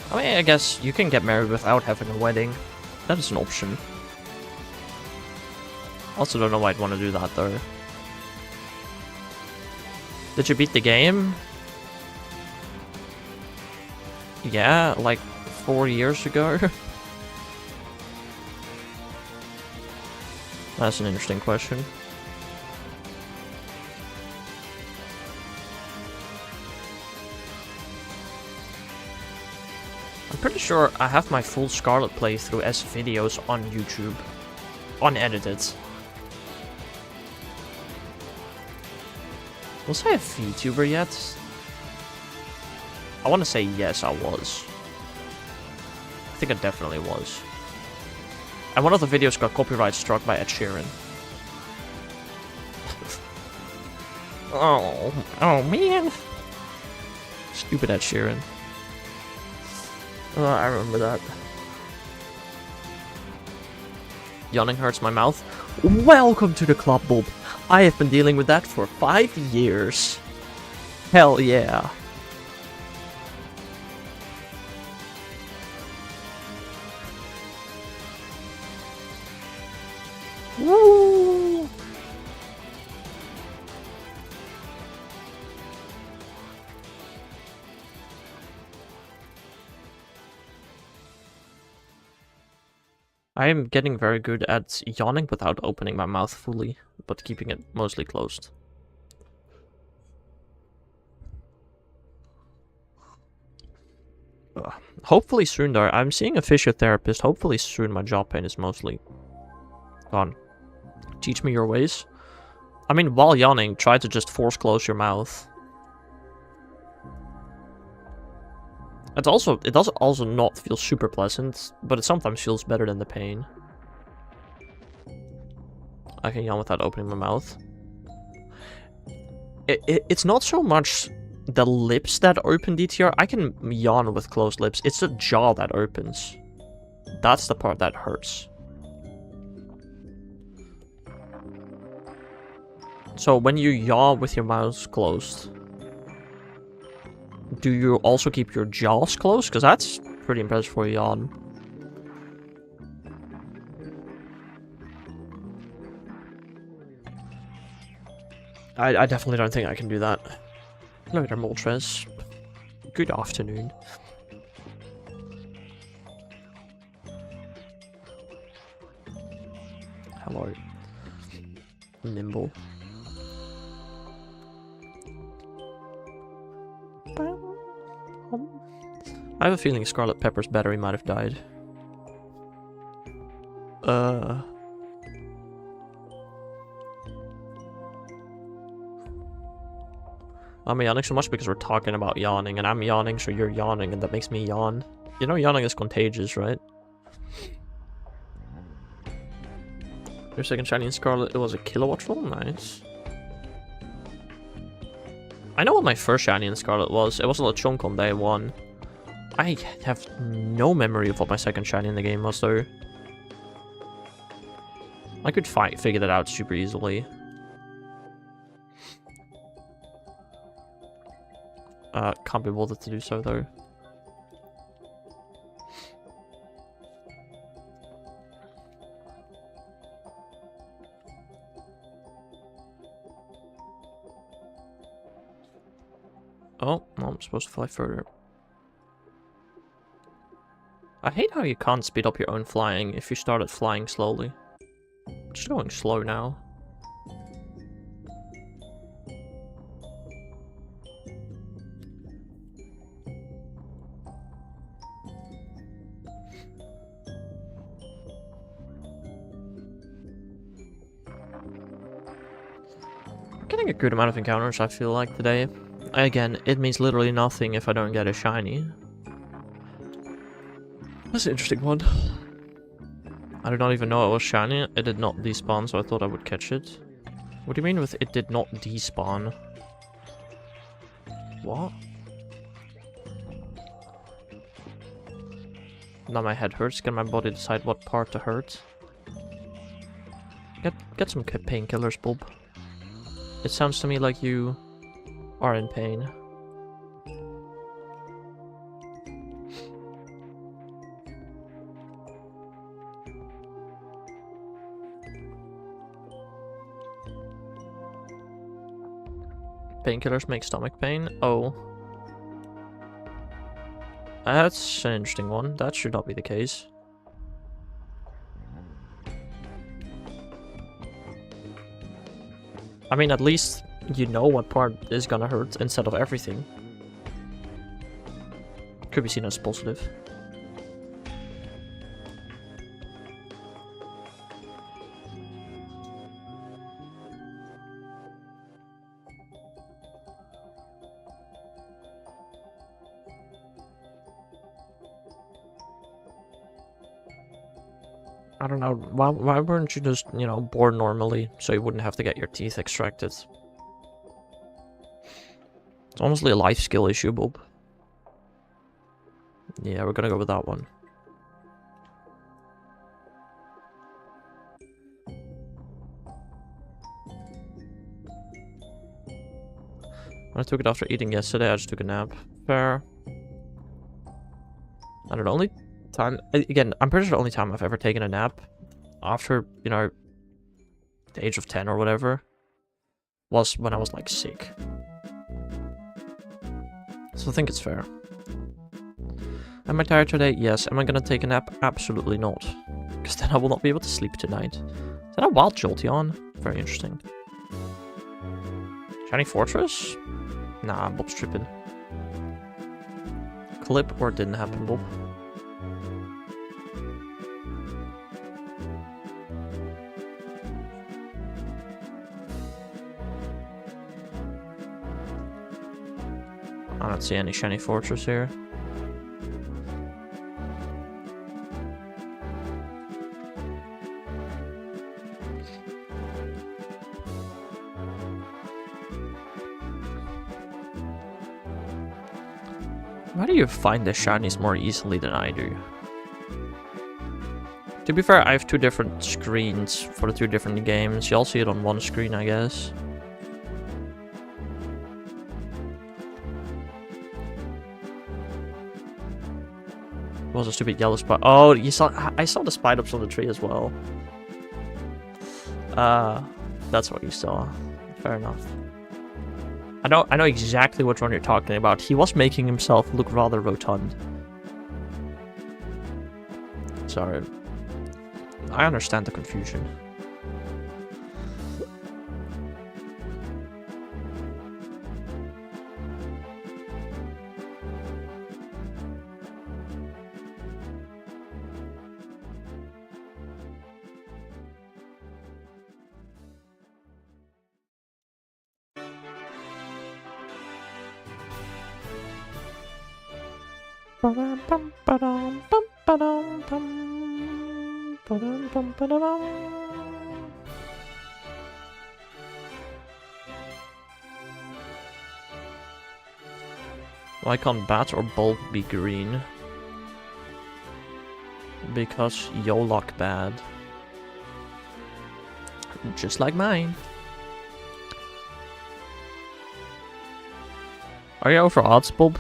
I mean, I guess you can get married without having a wedding. That is an option. Also don't know why I'd want to do that, though. Did you beat the game? Yeah, like 4 years ago. That's an interesting question. I'm pretty sure I have my full Scarlet playthrough as videos on YouTube. Unedited. Was I a VTuber yet? I want to say yes, I was. I think I definitely was. And one of the videos got copyright struck by Ed Sheeran. Oh man. Stupid Ed Sheeran. Oh, I remember that. Yawning hurts my mouth. Welcome to the club, Bob. I have been dealing with that for 5 years. Hell yeah. Woo! I am getting very good at yawning without opening my mouth fully, but keeping it mostly closed. Hopefully soon, though. I'm seeing a physiotherapist. Hopefully soon my jaw pain is mostly gone. Teach me your ways. I mean, while yawning, try to just force close your mouth. It does also not feel super pleasant, but it sometimes feels better than the pain. I can yawn without opening my mouth. It's not so much the lips that open DTR. I can yawn with closed lips. It's the jaw that opens. That's the part that hurts. So when you yawn with your mouth closed, do you also keep your jaws closed? Because that's pretty impressive for a yawn. I definitely don't think I can do that. Hello there, Moltres. Good afternoon. Hello. Nimble. I have a feeling Scarlet Pepper's battery might have died. I'm yawning so much because we're talking about yawning, and I'm yawning, so you're yawning, and that makes me yawn. You know yawning is contagious, right? Your second shiny in Scarlet, it was a kilowatt roll? Nice. I know what my first shiny in Scarlet was. It was a Lechonk on day 1. I have no memory of what my second shiny in the game was, though. I could figure that out super easily. Can't be bothered to do so, though. Oh, well, I'm supposed to fly further. I hate how you can't speed up your own flying if you started flying slowly. I'm just going slow now. Getting a good amount of encounters, I feel like, today. Again, it means literally nothing if I don't get a shiny. That's an interesting one. I did not even know it was shiny. It did not despawn, so I thought I would catch it. What do you mean with it did not despawn? What? Now my head hurts. Can my body decide what part to hurt? Get some painkillers, Bob. It sounds to me like you are in pain. Painkillers make stomach pain? Oh. That's an interesting one. That should not be the case. I mean, at least you know what part is gonna hurt instead of everything. Could be seen as positive. I don't know, why weren't you just, you know, born normally, so you wouldn't have to get your teeth extracted? It's honestly a life skill issue, Bob. Yeah, we're gonna go with that one. I took it after eating yesterday, I just took a nap. Fair. I don't know, only time... Again, I'm pretty sure the only time I've ever taken a nap after, you know, the age of 10 or whatever was when I was, like, sick. So I think it's fair. Am I tired today? Yes. Am I gonna take a nap? Absolutely not. Because then I will not be able to sleep tonight. Is that a wild Jolteon? Very interesting. Shiny Fortress? Nah, Bob's tripping. clip or it didn't happen, Bob. I don't see any shiny fortress here. Why do you find the shinies more easily than I do? To be fair, I have 2 different screens for the 2 different games. You all see it on one screen, I guess. It was a stupid yellow spot. Oh, you saw? I saw the spite ups on the tree as well. That's what you saw. Fair enough. I know exactly which one you're talking about. He was making himself look rather rotund. Sorry. I understand the confusion. Why can't bat or bulb be green? Because yo luck bad. Just like mine. Are you over odds, Bulb?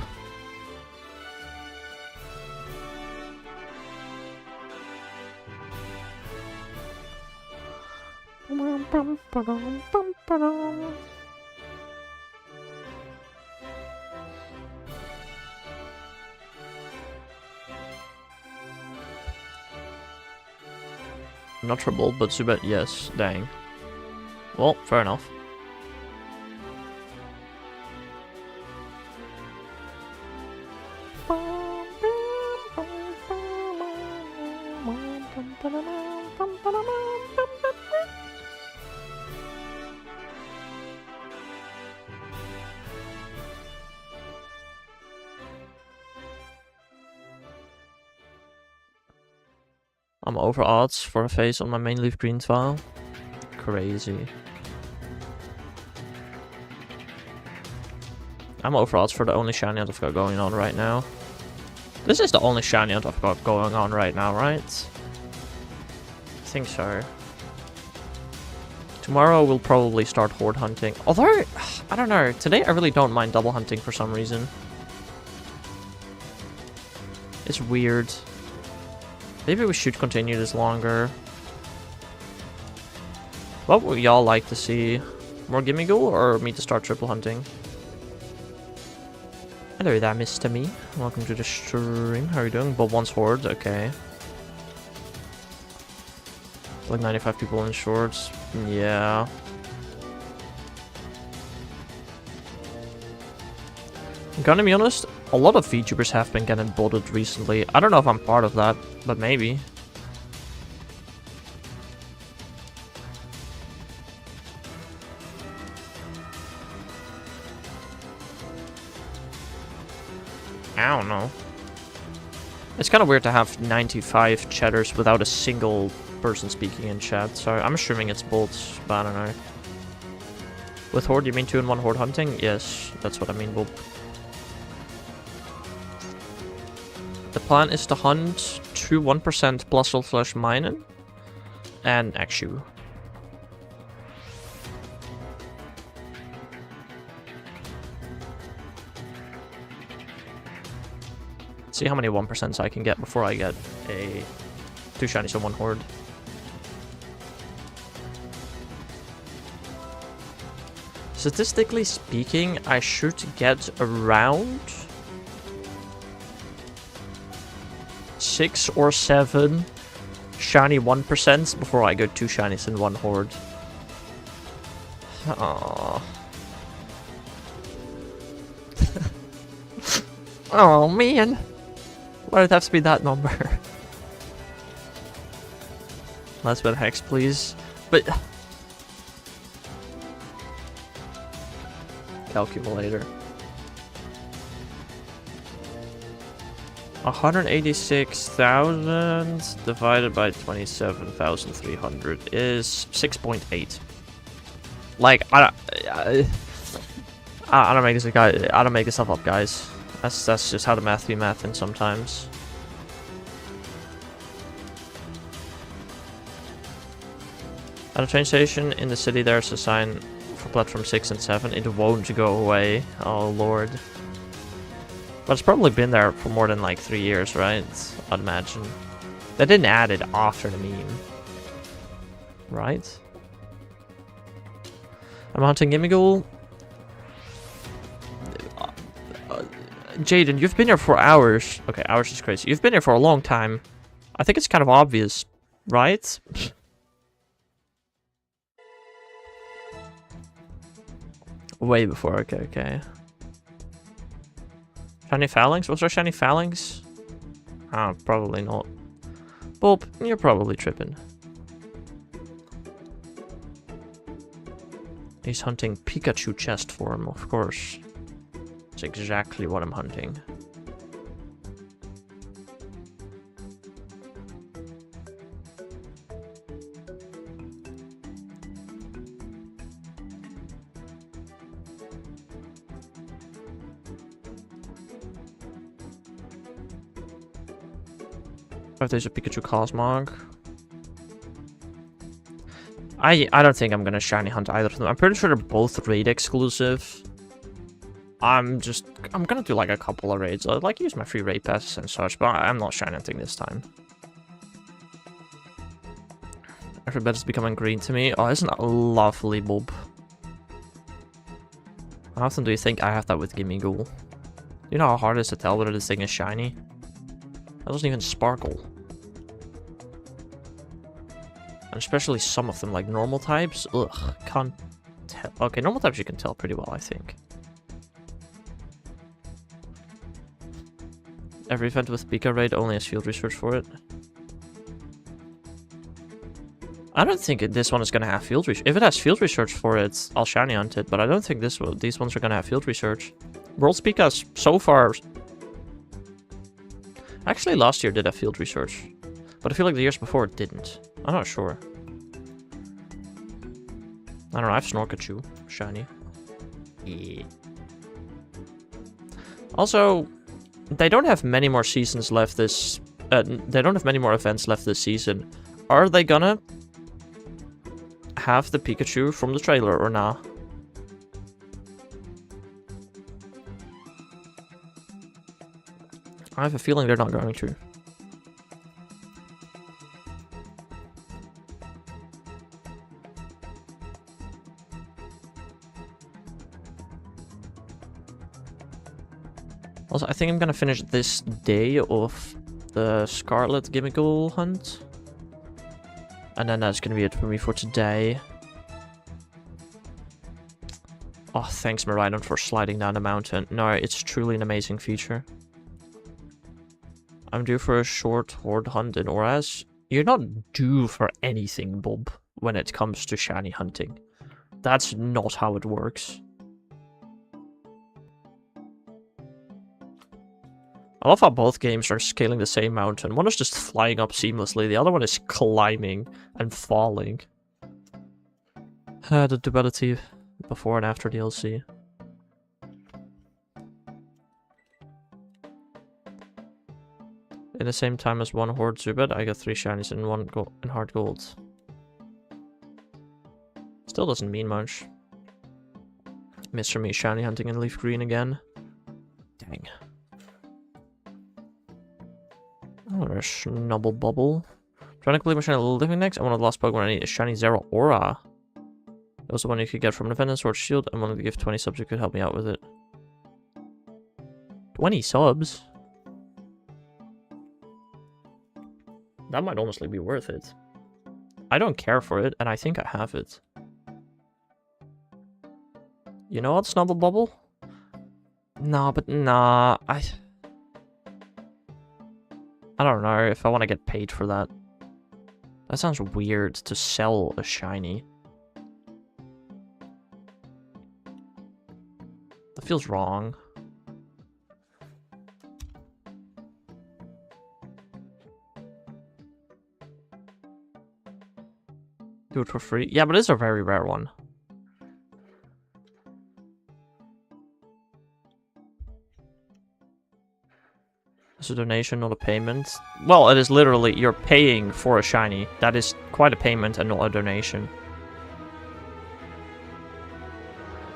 Not for Bulb, but Zubat, yes. Dang. Well, fair enough. I'm over odds for a face on my main leaf green file. Crazy. I'm over odds for the only shiny hunt I've got going on right now. This is the only shiny hunt I've got going on right now, right? I think so. Tomorrow we'll probably start horde hunting. Although, I don't know. Today I really don't mind double hunting for some reason. It's weird. Maybe we should continue this longer. What would y'all like to see? More Gimmighoul or me to start triple hunting? Hello there, Mr. Me. Welcome to the stream. How are you doing? Bob wants horde, okay. Like 95 people in shorts. Yeah. I'm gonna be honest, a lot of VTubers have been getting botted recently. I don't know if I'm part of that, but maybe. I don't know. It's kind of weird to have 95 chatters without a single person speaking in chat, so I'm assuming it's bots, but I don't know. With horde, you mean 2-in-1 horde hunting? Yes, that's what I mean, Bob. The plan is to hunt 2 1% +/- and Axu. See how many 1% I can get before I get a 2 shinies and 1 horde. Statistically speaking, I should get around 6 or 7 shiny 1% before I go 2 shinies and 1 horde. Aww. Oh man! Why did it have to be that number? Last bit of hex, please. But calculator. 186,000 divided by 27,300 is 6.8. Like I don't make this I don't make this stuff up, guys. That's just how the math be mathing sometimes. At a train station in the city, there's a sign for platform 6 and 7. It won't go away. Oh lord. But it's probably been there for more than like 3 years, right? I'd imagine. They didn't add it after the meme. Right? I'm hunting Gimmighoul. Jaden, you've been here for hours. Okay, hours is crazy. You've been here for a long time. I think it's kind of obvious, right? Way before, okay. Shiny phalanx? Was there shiny phalanx? Ah, probably not. Bulb, you're probably tripping. He's hunting Pikachu chest form, of course. That's exactly what I'm hunting. If there's a Pikachu Cosmog. I don't think I'm gonna shiny hunt either of them. I'm pretty sure they're both raid exclusive. I'm gonna do like a couple of raids. I'd like use my free raid passes and such, but I'm not shiny hunting this time. Everybody's becoming green to me. Oh, isn't that lovely, Bob? How often do you think I have that with Gimmighoul? You know how hard it is to tell whether this thing is shiny? That doesn't even sparkle. And especially some of them, like normal types. Ugh, can't tell. Okay, normal types you can tell pretty well, I think. Every event with Pika Raid only has field research for it. I don't think this one is going to have field research. If it has field research for it, I'll shiny hunt it. But I don't think these ones are going to have field research. World's Pika's so far... Actually, last year did have field research. But I feel like the years before it didn't. I'm not sure. I don't know, I have Snorkachu. Shiny. Yeah. Also, they don't have many more seasons left this... they don't have many more events left this season. Are they gonna have the Pikachu from the trailer or not? I have a feeling they're not going to. Also, I think I'm gonna finish this day of the Scarlet Gimmighoul hunt. And then that's gonna be it for me for today. Oh, thanks Maridon for sliding down the mountain. No, it's truly an amazing feature. I'm due for a short horde hunt in Oraz. You're not due for anything, Bob, when it comes to shiny hunting. That's not how it works. I love how both games are scaling the same mountain. One is just flying up seamlessly, the other one is climbing and falling. The duality before and after DLC. In the same time as one horde Zubat, I got 3 shinies and 1 hard gold. Still doesn't mean much. Mr. Me shiny hunting in leaf green again. Dang. Oh, there's Snubble Bubble. Trying to complete my shiny living next. I want the last Pokemon I need is shiny Zero Aura. That was the one you could get from an event in Sword Shield. I wanted to give 20 subs who could help me out with it. 20 subs? That might honestly be worth it. I don't care for it, and I think I have it. You know what, Snubble Bubble? Nah, but nah. I don't know if I want to get paid for that. That sounds weird to sell a shiny. That feels wrong. Do it for free? Yeah, but it's a very rare one. It's a donation, not a payment. Well, it is literally, you're paying for a shiny. That is quite a payment and not a donation.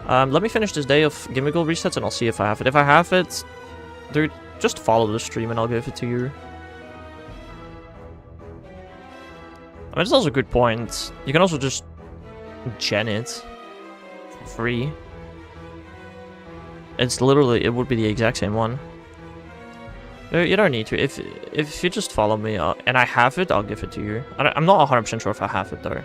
Let me finish this day of Gimmighoul resets and I'll see if I have it. If I have it, dude, just follow the stream and I'll give it to you. I mean, it's also a good point. You can also just gen it for free. It's literally, it would be the exact same one. You don't need to. If you just follow me and I have it, I'll give it to you. I'm not 100% sure if I have it though.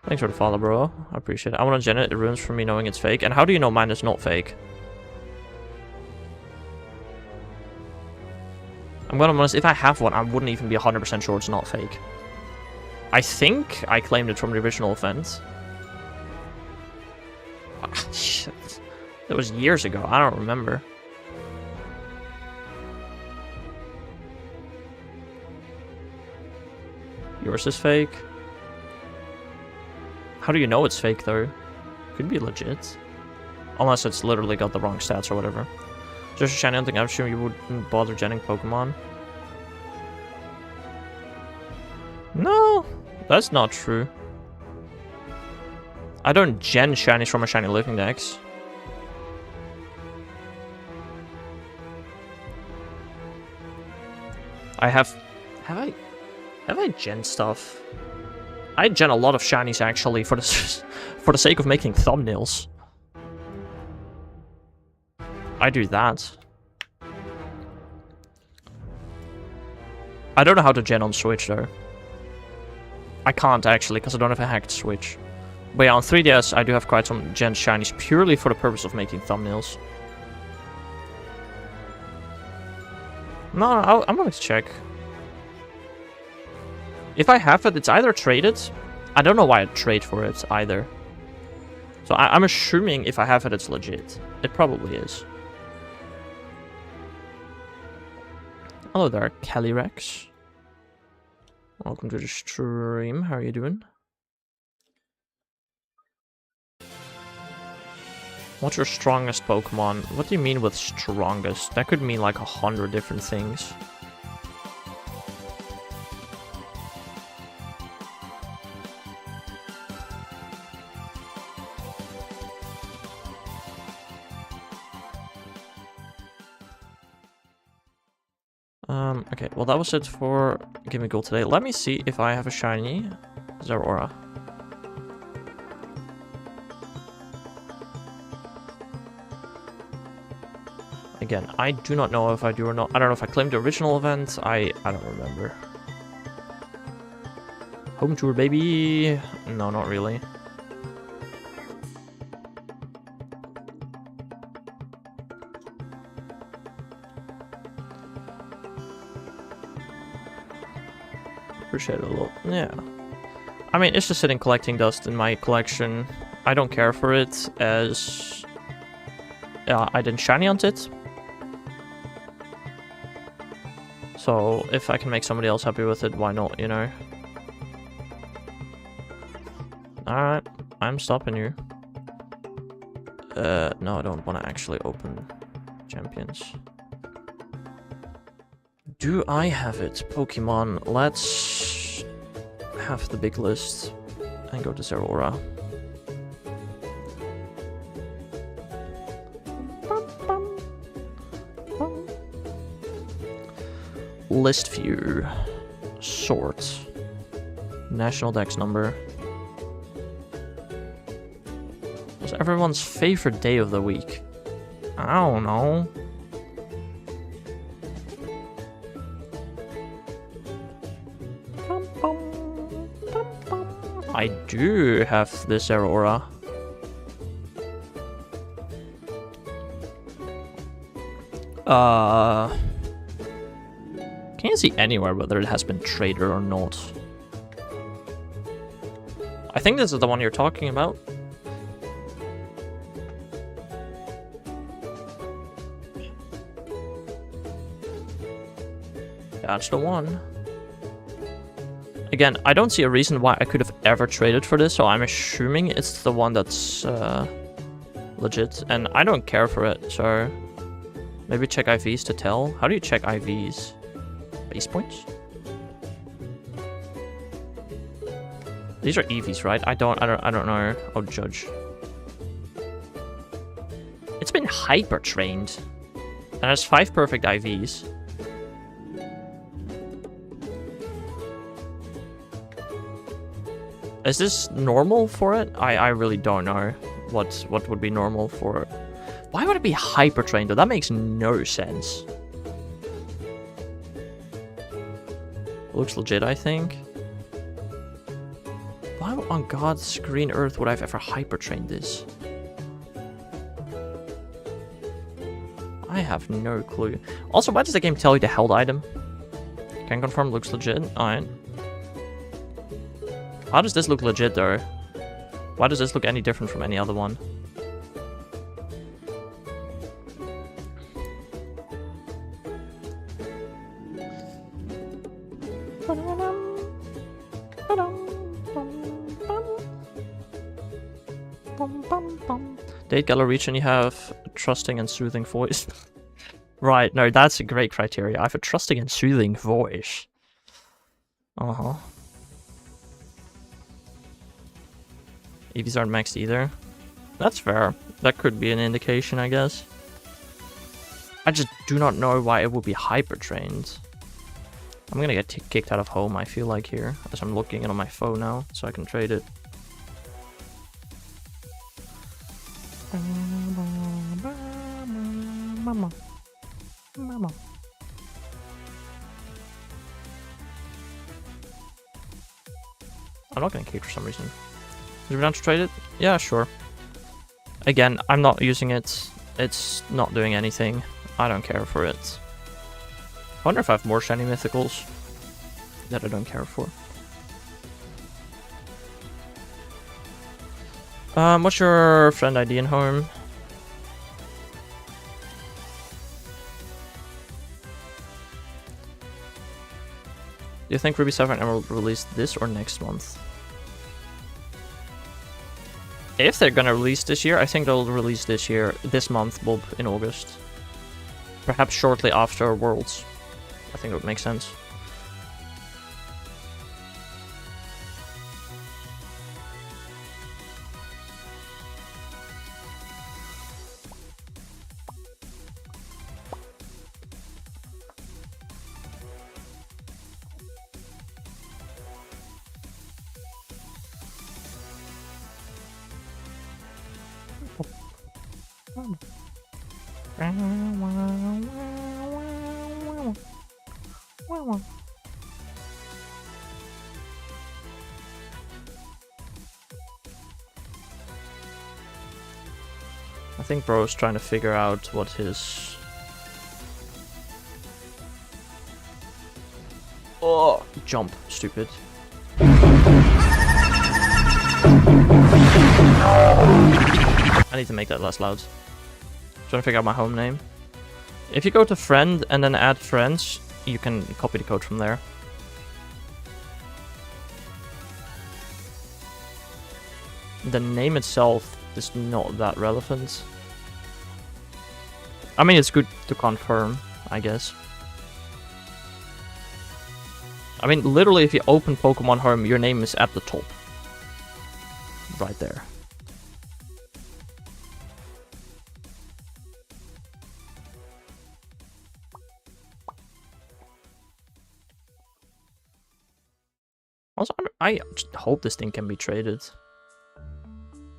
Thanks for the follow, bro. I appreciate it. I want to gen it. It ruins for me knowing it's fake. And how do you know mine is not fake? I'm gonna be honest, if I have one, I wouldn't even be 100% sure it's not fake. I think I claimed it from the original event. Shit. That was years ago. I don't remember. Yours is fake. How do you know it's fake though? Could be legit. Unless it's literally got the wrong stats or whatever. Just a shiny hunting, I'm sure you wouldn't bother genning Pokemon. No, that's not true. I don't gen shinies from a shiny living dex. Have I gen stuff? I gen a lot of shinies actually for the sake of making thumbnails. I do that. I don't know how to gen on Switch though. I can't actually because I don't have a hacked Switch. But yeah, on 3DS I do have quite some gen shinies purely for the purpose of making thumbnails. No, I'm gonna check. If I have it, it's either traded. I don't know why I'd trade for it either. So I'm assuming if I have it, it's legit. It probably is. Hello there, Calyrex. Welcome to the stream. How are you doing? What's your strongest Pokemon? What do you mean with strongest? That could mean like 100 different things. Okay, well that was it for Gimmighoul today. Let me see if I have a shiny Zeraora. Again, I do not know if I do or not. I don't know if I claimed the original event. I don't remember. Home tour, baby. No, not really. Appreciate it a lot. Yeah. I mean, it's just sitting collecting dust in my collection. I don't care for it as... Yeah, I didn't shiny hunt it. So, if I can make somebody else happy with it, why not, you know? Alright, I'm stopping you. No, I don't want to actually open champions. Do I have it? Pokemon. Let's have the big list and go to Zeraora. List view. Sort. National Dex number. What's everyone's favorite day of the week? I don't know. I do have this Zeraora. Can't see anywhere whether it has been traded or not. I think this is the one you're talking about. That's the one. Again, I don't see a reason why I could have ever traded for this, so I'm assuming it's the one that's legit. And I don't care for it, so maybe check IVs to tell. How do you check IVs? Base points? These are EVs, right? I don't know. I'll judge. It's been hyper trained. And has 5 perfect IVs. Is this normal for it? I really don't know what would be normal for it. Why would it be hyper trained though? That makes no sense. Looks legit, I think. Why on God's green earth would I have ever hyper trained this? I have no clue. Also, why does the game tell you the held item? Can confirm looks legit. Alright. How does this look legit though? Why does this look any different from any other one? Date Gala region, you have a trusting and soothing voice. Right, no, that's a great criteria. I have a trusting and soothing voice. Uh-huh. EVs aren't maxed either. That's fair. That could be an indication, I guess. I just do not know why it would be hyper trained. I'm gonna get kicked out of home, I feel like, here, as I'm looking it on my phone now, so I can trade it. Mama. I'm not getting kicked for some reason. Is it down to trade it? Yeah, sure. Again, I'm not using it. It's not doing anything. I don't care for it. I wonder if I have more shiny mythicals that I don't care for. What's your friend ID in home? Do you think Ruby Sapphire and Emerald will release this or next month? If they're gonna release this year, I think they'll release this month, Bob, in August. Perhaps shortly after Worlds. I think it would make sense. I think bro's trying to figure out what his... Oh, jump, stupid. I need to make that less loud. Trying to figure out my home name. If you go to friend and then add friends, you can copy the code from there. The name itself is not that relevant. I mean, it's good to confirm, I guess. I mean, literally, if you open Pokemon Home, your name is at the top. Right there. Also, I hope this thing can be traded.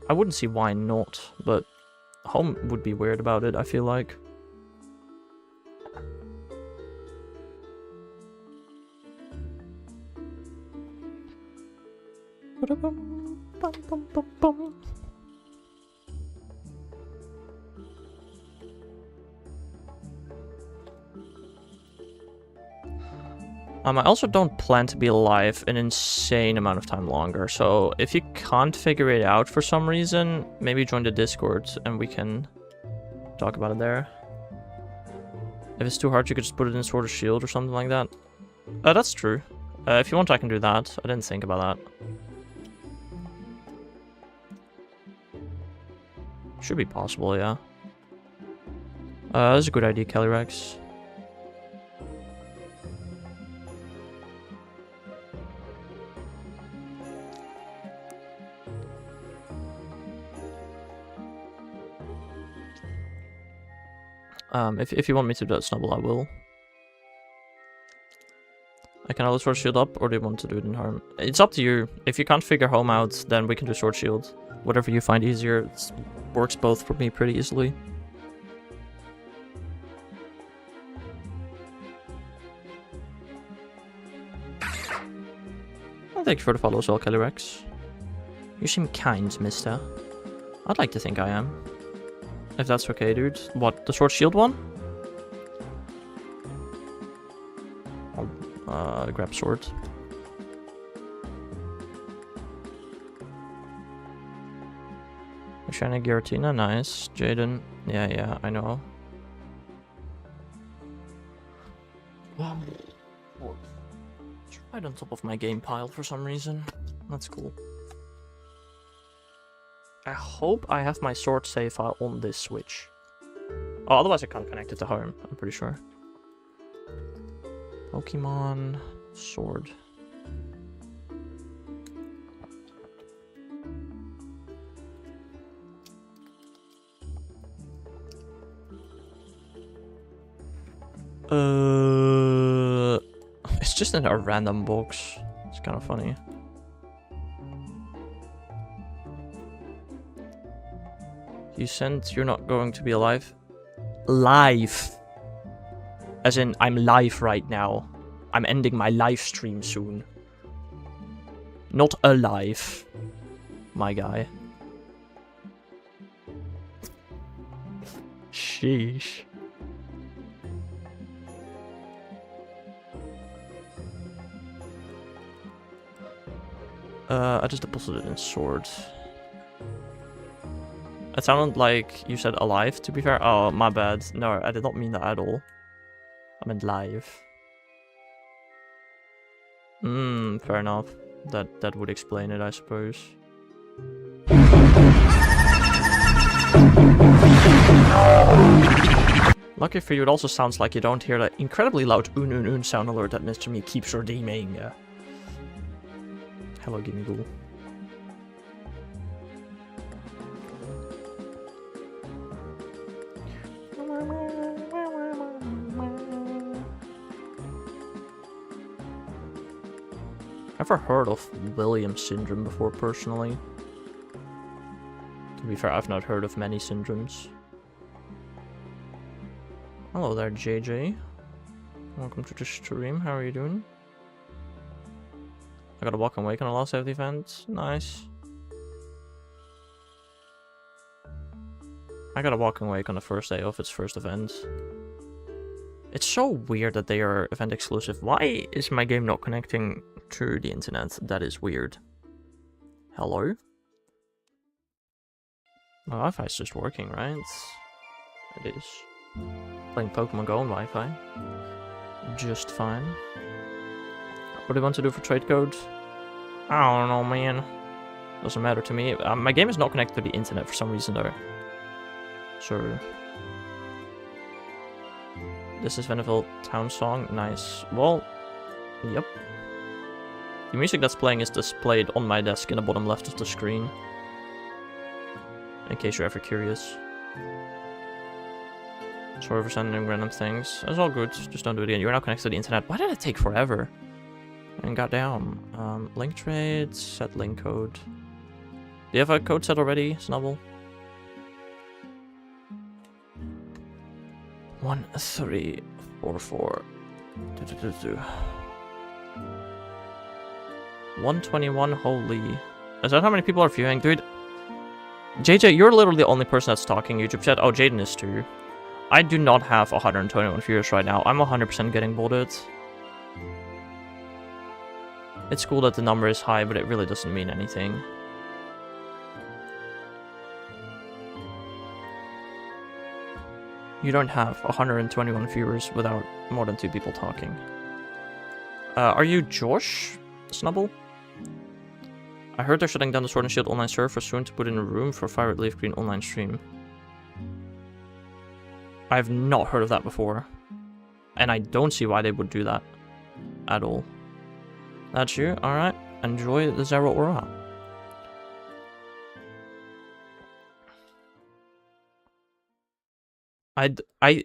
I wouldn't see why not, but home would be weird about it, I feel like. I also don't plan to be alive an insane amount of time longer, so if you can't figure it out for some reason, maybe join the Discord and we can talk about it there. If it's too hard, you could just put it in Sword or Shield or something like that. That's true. If you want, I can do that. I didn't think about that. Should be possible, yeah. That's a good idea, Kelly Rex. If you want me to do that, Snubble, I will. I can either Sword Shield up, or do you want to do it in Harm? It's up to you. If you can't figure Home out, then we can do Sword Shield. Whatever you find easier. It works both for me pretty easily. Well, thank you for the follow as well, Kelly Rex. You seem kind, mister. I'd like to think I am. If that's okay, dude. What, the Sword Shield one? I'll grab sword. Shiny Giratina, nice. Jaden, yeah, I know. It's right on top of my game pile for some reason. That's cool. I hope I have my sword save file on this Switch. Oh, otherwise I can't connect it to home, I'm pretty sure. Pokemon Sword. It's just in a random box. It's kind of funny. You sent you're not going to be alive? Live. As in, I'm live right now. I'm ending my live stream soon. Not alive. My guy. Sheesh. I just deposited in sword. It sounded like you said alive, to be fair. Oh, my bad. No, I did not mean that at all. I meant live. Fair enough. That would explain it, I suppose. Lucky for you, it also sounds like you don't hear that incredibly loud un sound alert that Mr. Me keeps redeeming. Hello, Gimmighoul. Never heard of Williams syndrome before, personally. To be fair, I've not heard of many syndromes. Hello there, JJ. Welcome to the stream. How are you doing? I got a walk and wake on the last day of the event. Nice. I got a walk and wake on the first day of its first event. It's so weird that they are event exclusive. Why is my game not connecting to the internet? That is weird. Hello? My Wi-Fi is just working, right? It is. Playing Pokemon Go on Wi-Fi. Just fine. What do you want to do for trade code? I don't know, man. Doesn't matter to me. My game is not connected to the internet for some reason, though. So... This is Veneville Town Song. Nice. Well, yep. The music that's playing is displayed on my desk in the bottom left of the screen. In case you're ever curious. Sorry for sending random things. That's all good. Just don't do it again. You're now connected to the internet. Why did it take forever? And got down. Link trade, set link code. Do you have a code set already, Snubble? 1344. 121, holy. Is that how many people are viewing? Dude, JJ, you're literally the only person that's talking YouTube chat. Oh, Jaden is too. I do not have 121 viewers right now. I'm 100% getting bullied. It's cool that the number is high, but it really doesn't mean anything. You don't have 121 viewers without more than 2 people talking. Are you Josh, Snubble? I heard they're shutting down the Sword and Shield online server soon to put in a room for Violet Leaf Green online stream. I've not heard of that before. And I don't see why they would do that. At all. That's you? Alright. Enjoy the Zero Aura. I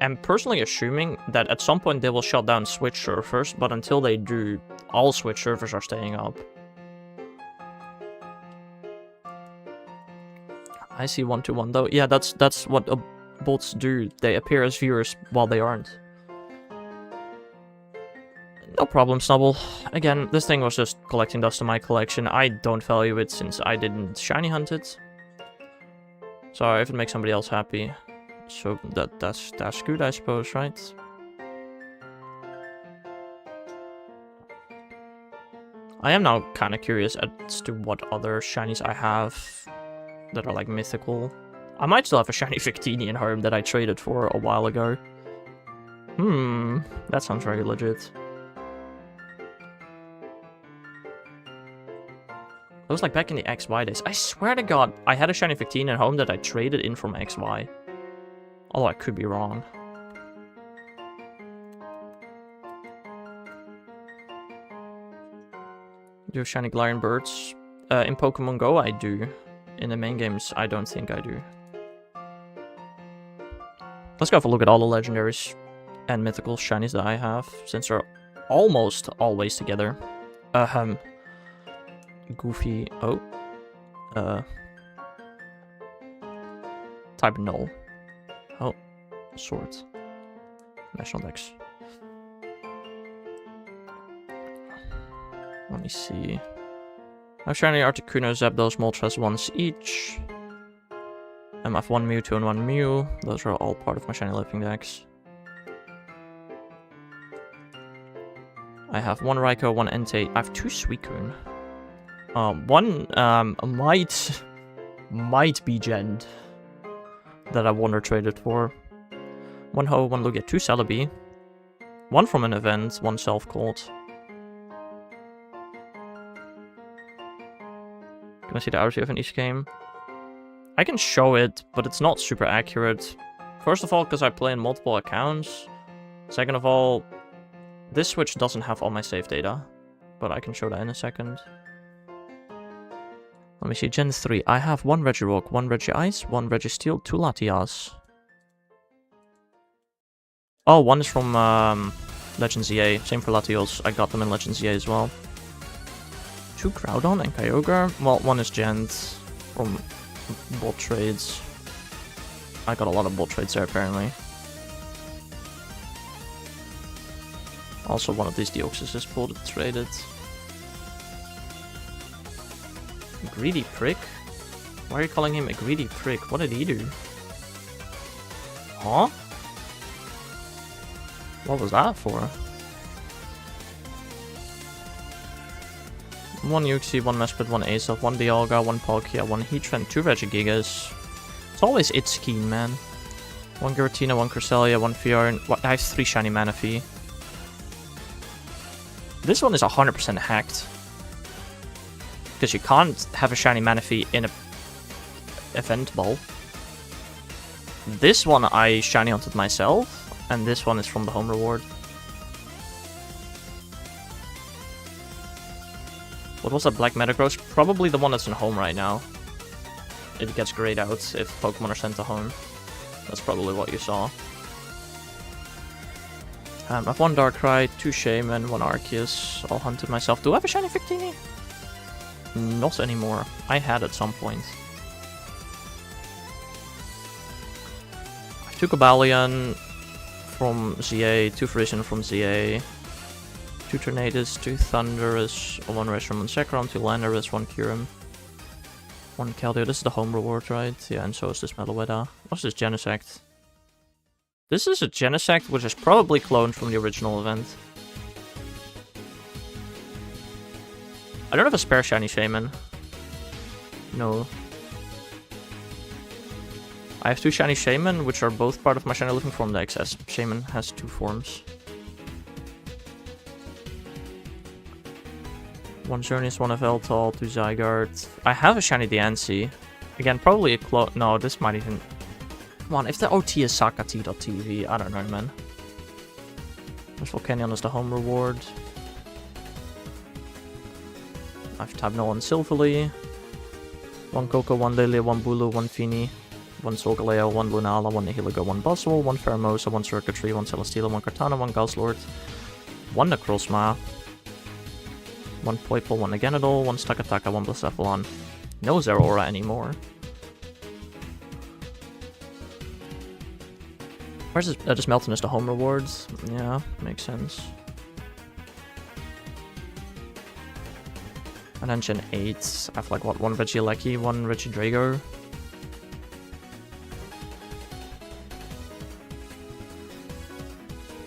am personally assuming that at some point they will shut down Switch servers, but until they do, all Switch servers are staying up. I see 1-1 though. Yeah, that's what bots do. They appear as viewers while they aren't. No problem, Snubble. Again, this thing was just collecting dust in my collection. I don't value it since I didn't shiny hunt it. So if it makes somebody else happy, so that's good, I suppose, right? I am now kind of curious as to what other shinies I have that are like mythical. I might still have a shiny Victini in home that I traded for a while ago. That sounds very legit. It was like back in the XY days. I swear to God, I had a shiny Victini at home that I traded in from XY. Although I could be wrong. Do you have shiny Galarian birds? In Pokemon Go, I do. In the main games, I don't think I do. Let's go have a look at all the legendaries and mythical shinies that I have, since they're almost always together. Goofy. Oh. Type null. Oh. Sword. National Dex. Let me see. I've shiny Articuno, Zapdos, Moltres once each. I have 1 Mewtwo and 1 Mew. Those are all part of my shiny living decks. I have 1 Raikou, 1 Entei. I have 2 Suicune. One might be Gen that I won or traded for. 1 Ho, 1 Lugia, 2 Celebi. 1 from an event, 1 self-called. Can I see the RC of an each game? I can show it, but it's not super accurate. First of all, because I play in multiple accounts. Second of all, this Switch doesn't have all my save data, but I can show that in a second. Let me see, Gen 3. I have 1 Regirock, 1 Regice, 1 Registeel, 2 Latias. Oh, 1 is from Legends EA. Same for Latios. I got them in Legends EA as well. 2 Groudon and Kyogre. Well, 1 is Gent from bot trades. I got a lot of bot trades there, apparently. Also, one of these Deoxys is pulled and traded. Greedy prick? Why are you calling him a greedy prick? What did he do? Huh? What was that for? 1 Uxie, 1 Mesprit, 1 Aesop, 1 Dialga, 1 Palkia, 1 Heatran, 2 Regigigas. It's always Itskeen, man. 1 Giratina, 1 Cresselia, 1 Fiorn. I have 3 shiny Manaphy. This one is 100% hacked. Because you can't have a shiny Manaphy in a event ball. This one I shiny hunted myself, and this one is from the home reward. What was that Black Metagross? Probably the one that's in home right now. It gets grayed out if Pokemon are sent to home. That's probably what you saw. I have 1 Darkrai, 2 Shaman, 1 Arceus. All hunted myself. Do I have a shiny Victini? Not anymore. I had at some point. I have 2 Cobalion from ZA, 2 Frisian from ZA, 2 Tornadus, 2 Thunderous, 1 Reshiram, 1 Zekrom, 2 Landorus, 1 Kyurem, 1 Keldeo. This is the home reward, right? Yeah, and so is this Meloetta. What's this Genesect? This is a Genesect which is probably cloned from the original event. I don't have a spare shiny Shaman. No. I have 2 shiny Shaman, which are both part of my shiny living form decks, as Shaman has 2 forms. 1 Journeys, 1 Veltal, 2 Zygarde. I have a shiny Diancie. Again, probably a no, this might even... Come on, if the OT is Sakati.tv, I don't know, man. This Volcanion is the home reward. I have Tabno on Silverly. 1 Coco, 1 Lily, 1 Bulu, 1 Fini, 1 Solgaleo, 1 Lunala, 1 Nihilego, 1 Buzzwole, 1 Pheromosa, 1 Circuitry, 1 Celesteela, 1 Kartana, 1 Gauslord, 1 Necrozma, 1 Poipole, 1 Aganadol, 1 Stakataka, 1 Blacephalon. No Zeraora anymore. Where's this? Just Melton is the home rewards. Yeah, makes sense. And then Gen 8, I have like what, 1 Regieleki, 1 Regidrago.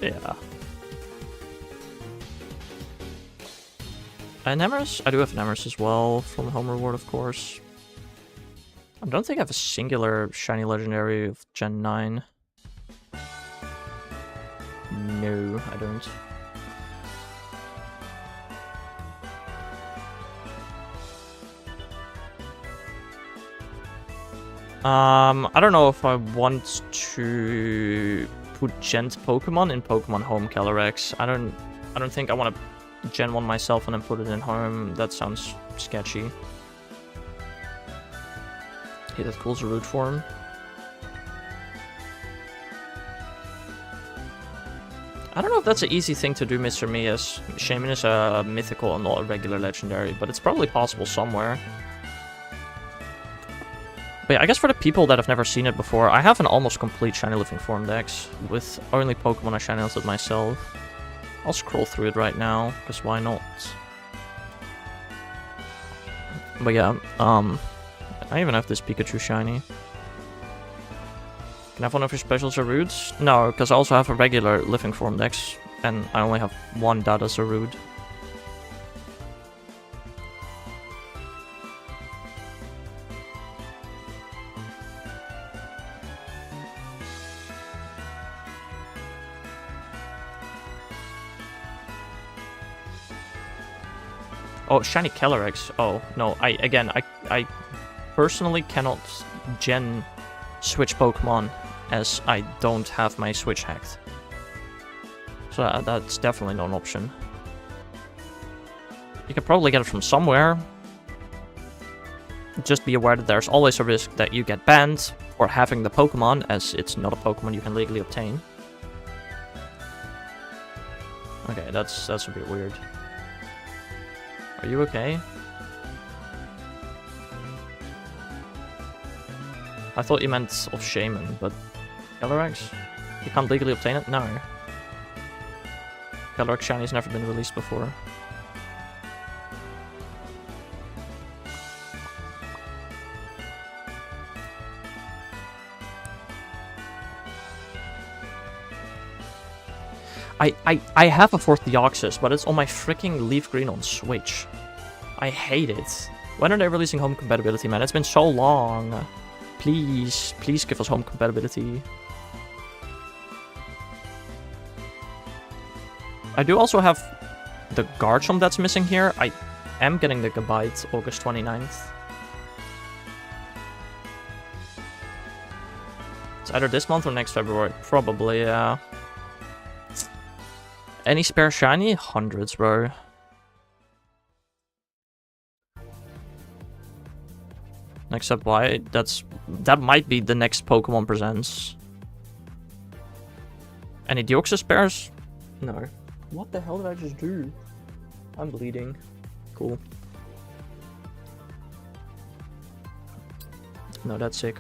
Yeah. And Nemers? I do have Nemers as well, from the home reward, of course. I don't think I have a singular shiny legendary of Gen 9. No, I don't. I don't know if I want to put Gent Pokemon in Pokemon Home Calyrex. I don't think I want to Gen 1 myself and then put it in home. That sounds sketchy. Hey, that cools a root form. I don't know if that's an easy thing to do, Mr. Me, as Shaman is a mythical and not a regular legendary, but it's probably possible somewhere. But yeah, I guess for the people that have never seen it before, I have an almost complete shiny living form dex with only Pokemon I shiny listed myself. I'll scroll through it right now, because why not? But yeah, I even have this Pikachu shiny. Can I have one of your special Zarudes? No, because I also have a regular living form dex, and I only have 1 Dada Zarude. Oh, shiny Calyrex. Oh, no, I personally cannot gen switch Pokemon as I don't have my switch hacked. So that's definitely not an option. You could probably get it from somewhere. Just be aware that there's always a risk that you get banned for having the Pokemon, as it's not a Pokemon you can legally obtain. Okay, that's a bit weird. Are you okay? I thought you meant of Shaman, but Calyrex? You can't legally obtain it? No. Calyrex Shiny's never been released before. I have a 4th Deoxys, but it's on my freaking Leaf Green on Switch. I hate it. When are they releasing home compatibility, man? It's been so long. Please give us home compatibility. I do also have the Garchomp that's missing here. I am getting the Gabite August 29th. It's either this month or next February. Probably, yeah. Any spare shiny? Hundreds, bro. Next up, why? That might be the next Pokemon Presents. Any Deoxys spares? No. What the hell did I just do? I'm bleeding. Cool. No, that's sick.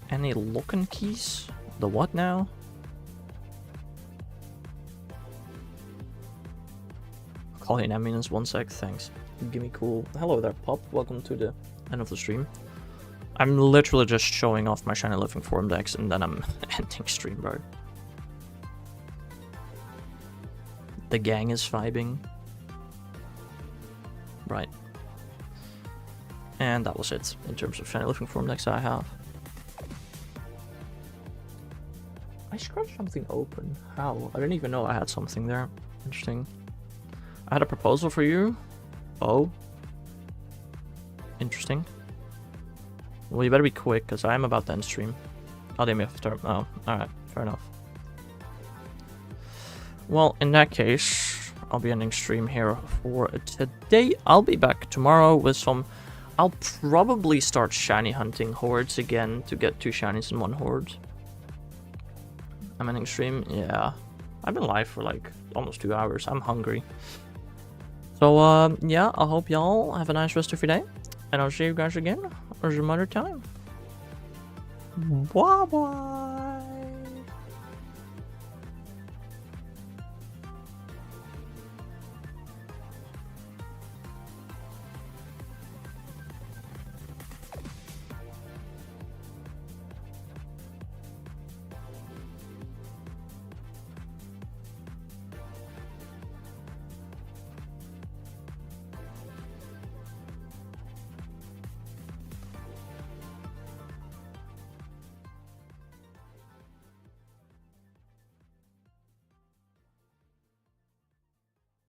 Any lock-in keys? The what now? I'll call you in ambulance 1 sec, thanks. Gimmighoul. Hello there, Pop. Welcome to the end of the stream. I'm literally just showing off my shiny living form decks and then I'm ending stream, bro. The gang is vibing. Right. And that was it in terms of shiny living form decks I have. I scratched something open. How? I didn't even know I had something there. Interesting. I had a proposal for you. Oh. Interesting. Well, you better be quick, because I'm about to end stream. Oh, they may have to start. Oh, alright. Fair enough. Well, in that case, I'll be ending stream here for today. I'll be back tomorrow with some... I'll probably start shiny hunting hordes again to get 2 shinies in 1 horde. I'm ending stream. Yeah. I've been live for like almost 2 hours. I'm hungry. So, yeah, I hope y'all have a nice rest of your day. And I'll see you guys again some other time. Bye-bye.